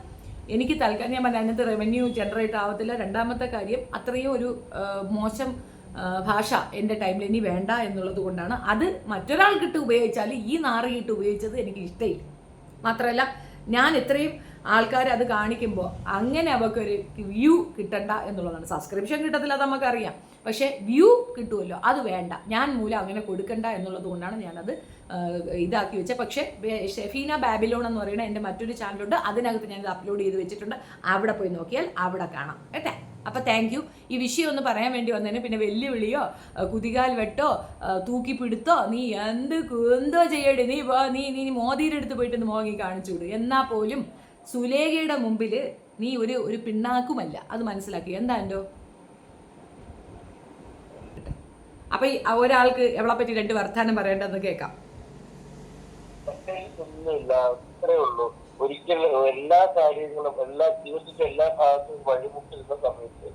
S1: എനിക്ക് തൽക്കാലം ഞാൻ പറഞ്ഞ അതിനകത്ത് റവന്യൂ ജനറേറ്റ് ആവത്തില്ല. രണ്ടാമത്തെ കാര്യം അത്രയും ഒരു മോശം ഭാഷ എൻ്റെ ടൈമിൽ ഇനി വേണ്ട എന്നുള്ളത് കൊണ്ടാണ്. അത് മറ്റൊരാൾക്കിട്ട് ഉപയോഗിച്ചാൽ ഈ നാറിയിട്ട് ഉപയോഗിച്ചത് എനിക്ക് ഇഷ്ടമില്ല. മാത്രമല്ല ഞാൻ ഇത്രയും ആൾക്കാർ അത് കാണിക്കുമ്പോൾ അങ്ങനെ അവർക്കൊരു വ്യൂ കിട്ടണ്ട എന്നുള്ളതാണ്. സബ്സ്ക്രിപ്ഷൻ കിട്ടത്തില്ല, അത് നമുക്കറിയാം. പക്ഷേ വ്യൂ കിട്ടുമല്ലോ, അത് വേണ്ട. ഞാൻ മൂലം അങ്ങനെ കൊടുക്കണ്ട എന്നുള്ളത് കൊണ്ടാണ് ഞാനത് ഇതാക്കി വെച്ചത്. പക്ഷേ ഷെഫീന ബാബിലോൺ എന്ന് പറയുന്ന എൻ്റെ മറ്റൊരു ചാനലുണ്ട്, അതിനകത്ത് ഞാനത് അപ്ലോഡ് ചെയ്ത് വെച്ചിട്ടുണ്ട്. അവിടെ പോയി നോക്കിയാൽ അവിടെ കാണാം കേട്ടെ. അപ്പോൾ താങ്ക് യു. ഈ വിഷയം ഒന്ന് പറയാൻ വേണ്ടി വന്നതിന്. പിന്നെ വെല്ലുവിളിയോ കുതികാൽ വെട്ടോ തൂക്കിപ്പിടുത്തോ നീ എന്തോ ചെയ്യടി. നീ മോദിയുടെ അടുത്ത് പോയിട്ടൊന്ന് മോങ്ങി കാണിച്ചു വിടും. എന്നാൽ പോലും സുലേഖയുടെ മുമ്പിൽ നീ ഒരു പിണ്ണാക്കുമല്ല, അത് മനസ്സിലാക്കി. എന്താ എന്തോ അപ്പൊ ഒരാൾക്ക് എവളെ പറ്റി 2 വർത്താനം പറയേണ്ടതെന്ന് കേൾക്കാം.
S4: ഒരിക്കലും എല്ലാ കാര്യങ്ങളും ജീവിതത്തിന്റെ എല്ലാ ഭാഗത്തും വഴിമുട്ടുന്ന സമയത്ത്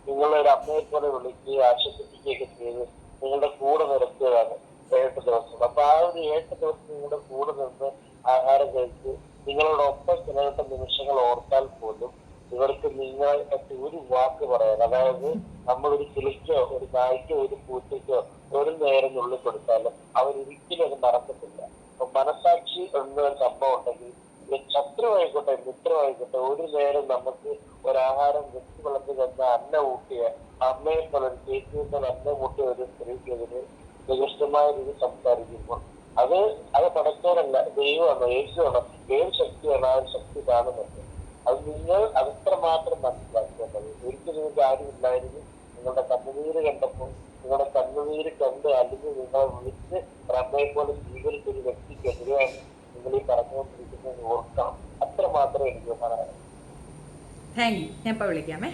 S4: നിങ്ങളൊരു അമ്മയെ പോലെ വിളിക്കുകയും ആശ്വസിപ്പിക്കുകയൊക്കെ ചെയ്ത് നിങ്ങളുടെ കൂടെ നിർത്തിയതാണ് 7 ദിവസം. അപ്പൊ ആ ഒരു 7 ദിവസം നിങ്ങളുടെ കൂടെ നിന്ന് ആഹാരം കഴിച്ച് നിങ്ങളോടൊപ്പം ചിലരുടെ നിമിഷങ്ങൾ ഓർത്താൽ പോലും ഇവർക്ക് നിങ്ങളെ പറ്റി ഒരു വാക്ക് പറയാൻ, അതായത് നമ്മളൊരു കിളിക്കോ ഒരു നായ്ക്കോ ഒരു പൂച്ചയ്ക്കോ ഒരു നേരം നുള്ളി കൊടുത്താലും അവരൊരിക്കലും അത് മറക്കത്തില്ല. അപ്പൊ മനസാക്ഷി എന്നൊരു സംഭവം ഉണ്ടെങ്കിൽ ശത്രുവായിക്കോട്ടെ മിത്രമായിക്കോട്ടെ ഒരു നേരം നമുക്ക് ഒരാഹാരം വെച്ച് വളർന്നു തന്ന അന്ന ഊട്ടിയ അമ്മയെ പോലെ ഒരു ചേച്ചി അന്ന ഊട്ടിയ ഒരു സ്ത്രീക്കെതിരെ നികൃഷ്ടമായ രീതി സംസാരിക്കുമ്പോൾ അത് പടച്ചോരല്ല, ദൈവമാണോ യേശുവാണോ ഏത് ശക്തിയാണ് ആ ഒരു ശക്തി കാണുന്നത്. അത് നിങ്ങൾ അത്രമാത്രം മനസ്സിലാക്കേണ്ടത്. ഒരിക്കലും നിങ്ങൾക്ക് ആരുമില്ലായിരുന്നു. നിങ്ങളുടെ കണ്ണുനീര് കണ്ടപ്പോൾ നിങ്ങളുടെ കണ്ണുനീര് കണ്ട് അല്ലെങ്കിൽ നിങ്ങളെ വിളിച്ച് അമ്മയെ പോലെ സ്വീകരിച്ചൊരു വ്യക്തിക്കെതിരെയാണ് നിങ്ങൾ ഈ പറഞ്ഞുകൊണ്ടിരിക്കുന്നത് ഓർക്കണം. അത്ര മാത്രമേ എനിക്ക് പറയാൻ.
S1: Thank you. ഞാൻ ഇപ്പോൾ വിളിക്കാമേ.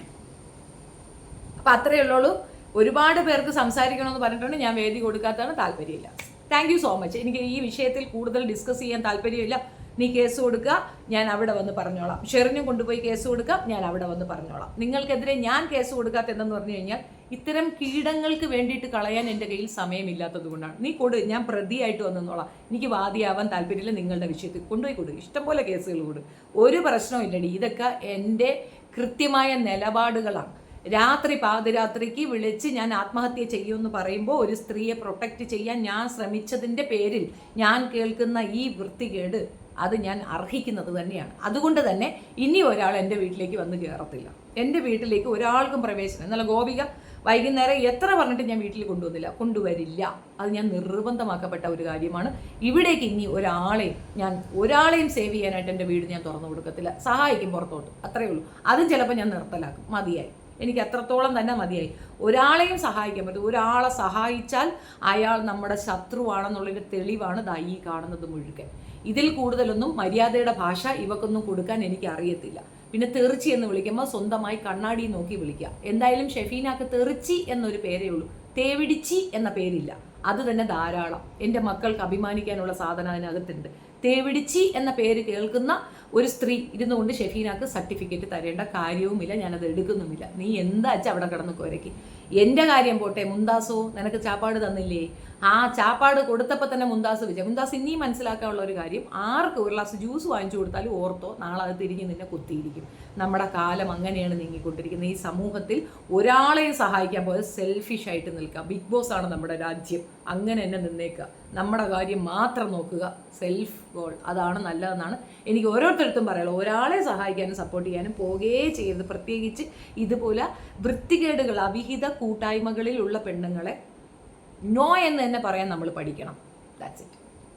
S1: അപ്പം അത്രയേ ഉള്ളൂ. ഒരുപാട് പേർക്ക് സംസാരിക്കണമെന്ന് പറഞ്ഞിട്ടുണ്ട്. ഞാൻ വേദി കൊടുക്കാത്തതാണ്, താല്പര്യമില്ല. Thank you so much. എനിക്ക് ഈ വിഷയത്തിൽ കൂടുതൽ ഡിസ്കസ് ചെയ്യാൻ താല്പര്യമില്ല. നീ കേസ് കൊടുക്കുക, ഞാൻ അവിടെ വന്ന് പറഞ്ഞോളാം. ഷെറിനും കൊണ്ടുപോയി കേസ് കൊടുക്കാം, ഞാൻ അവിടെ വന്ന് പറഞ്ഞോളാം. നിങ്ങൾക്കെതിരെ ഞാൻ കേസ് കൊടുക്കാത്തെന്തെന്ന് പറഞ്ഞു കഴിഞ്ഞാൽ ഇത്തരം കീടങ്ങൾക്ക് വേണ്ടിയിട്ട് കളയാൻ എൻ്റെ കയ്യിൽ സമയമില്ലാത്തത് കൊണ്ടാണ്. നീ കൊടു, ഞാൻ പ്രതിയായിട്ട് വന്നോളാം. എനിക്ക് വാദിയാവാൻ താല്പര്യമില്ല. നിങ്ങളുടെ വിഷയത്തിൽ കൊണ്ടുപോയി കൊടു, ഇഷ്ടംപോലെ കേസുകൾ കൊടു, ഒരു പ്രശ്നവും ഇല്ലടി. ഇതൊക്കെ എൻ്റെ കൃത്യമായ നിലപാടുകളാണ്. രാത്രി പാതിരാത്രിക്ക് വിളിച്ച് ഞാൻ ആത്മഹത്യ ചെയ്യുമെന്ന് പറയുമ്പോൾ ഒരു സ്ത്രീയെ പ്രൊട്ടക്റ്റ് ചെയ്യാൻ ഞാൻ ശ്രമിച്ചതിൻ്റെ പേരിൽ ഞാൻ കേൾക്കുന്ന ഈ വൃത്തികേട് അത് ഞാൻ അർഹിക്കുന്നത് തന്നെയാണ്. അതുകൊണ്ട് തന്നെ ഇനി ഒരാൾ എൻ്റെ വീട്ടിലേക്ക് വന്ന് കയറത്തില്ല. എൻ്റെ വീട്ടിലേക്ക് ഒരാൾക്കും പ്രവേശനം. എന്നാൽ ഗോപിക വൈകുന്നേരം എത്ര പറഞ്ഞിട്ട് ഞാൻ വീട്ടിൽ കൊണ്ടുവന്നില്ല, കൊണ്ടുവരില്ല. അത് ഞാൻ നിർബന്ധമാക്കപ്പെട്ട ഒരു കാര്യമാണ്. ഇവിടേക്ക് ഇനി ഒരാളെയും സേവ് ചെയ്യാനായിട്ട് എൻ്റെ വീട് ഞാൻ തുറന്നു കൊടുക്കത്തില്ല. സഹായിക്കും പുറത്തോട്ട്, അത്രയേ ഉള്ളൂ. അതും ചിലപ്പോൾ ഞാൻ നിർത്തലാക്കും. മതിയായി, എനിക്ക് അത്രത്തോളം തന്നെ മതിയായി. ഒരാളെയും സഹായിക്കാൻ പറ്റും. ഒരാളെ സഹായിച്ചാൽ അയാൾ നമ്മുടെ ശത്രുവാണെന്നുള്ളൊരു തെളിവാണ് ദാ ഈ കാണുന്നത് മുഴുവൻ. ഇതിൽ കൂടുതലൊന്നും മര്യാദയുടെ ഭാഷ ഇവക്കൊന്നും കൊടുക്കാൻ എനിക്ക് അറിയത്തില്ല. പിന്നെ തെറിച്ചി എന്ന് വിളിക്കുമ്പോൾ സ്വന്തമായി കണ്ണാടി നോക്കി വിളിക്കുക. എന്തായാലും ഷെഫീനാക്ക് തെറിച്ചി എന്നൊരു പേരേ ഉള്ളൂ, തേവിടിച്ചി എന്ന പേരില്ല. അത് തന്നെ ധാരാളം. എൻ്റെ മക്കൾക്ക് അഭിമാനിക്കാനുള്ള സാധനം അതിനകത്തുണ്ട്. തേവിടിച്ചി എന്ന പേര് കേൾക്കുന്ന ഒരു സ്ത്രീ ഇരുന്നുകൊണ്ട് ഷെഫീനാക്ക് സർട്ടിഫിക്കറ്റ് തരേണ്ട കാര്യവുമില്ല. ഞാനത് എടുക്കുന്നുമില്ല. നീ എന്താ വെച്ചാൽ അവിടെ കിടന്ന് കുരയ്ക്ക്. എൻ്റെ കാര്യം പോട്ടെ, മുന്താസോ നിനക്ക് ചാപ്പാട് തന്നില്ലേ? ആ ചാപ്പാട് കൊടുത്തപ്പോൾ തന്നെ മുന്താസ് മുന്താസ് ഇനിയും മനസ്സിലാക്കാനുള്ള ഒരു കാര്യം, ആർക്ക് ഒരു ഗ്ലാസ് ജ്യൂസ് വാങ്ങിച്ചു കൊടുത്താലും ഓർത്തോ, നാളെ അത് തിരിഞ്ഞ് നിന്നെ കുത്തിയിരിക്കും. നമ്മുടെ കാലം അങ്ങനെയാണ് നീങ്ങിക്കൊണ്ടിരിക്കുന്നത്. ഈ സമൂഹത്തിൽ ഒരാളെയും സഹായിക്കാൻ പോയത് സെൽഫിഷായിട്ട് നിൽക്കുക. ബിഗ് ബോസ് ആണ് നമ്മുടെ രാജ്യം, അങ്ങനെ തന്നെ നിന്നേക്കുക. നമ്മുടെ കാര്യം മാത്രം നോക്കുക, സെൽഫ് ഗോൾ, അതാണ് നല്ലതെന്നാണ് എനിക്ക് ഓരോരുത്തർക്കും പറയുള്ളൂ. ഒരാളെ സഹായിക്കാനും സപ്പോർട്ട് ചെയ്യാനും പോകുകയേ ചെയ്യരുത്. പ്രത്യേകിച്ച് ഇതുപോലെ വൃത്തികേടുകൾ, അവിഹിത കൂട്ടായ്മകളിലുള്ള പെണ്ണുങ്ങളെ നോ എന്ന് തന്നെ പറയാൻ നമ്മൾ പഠിക്കണം. That's it.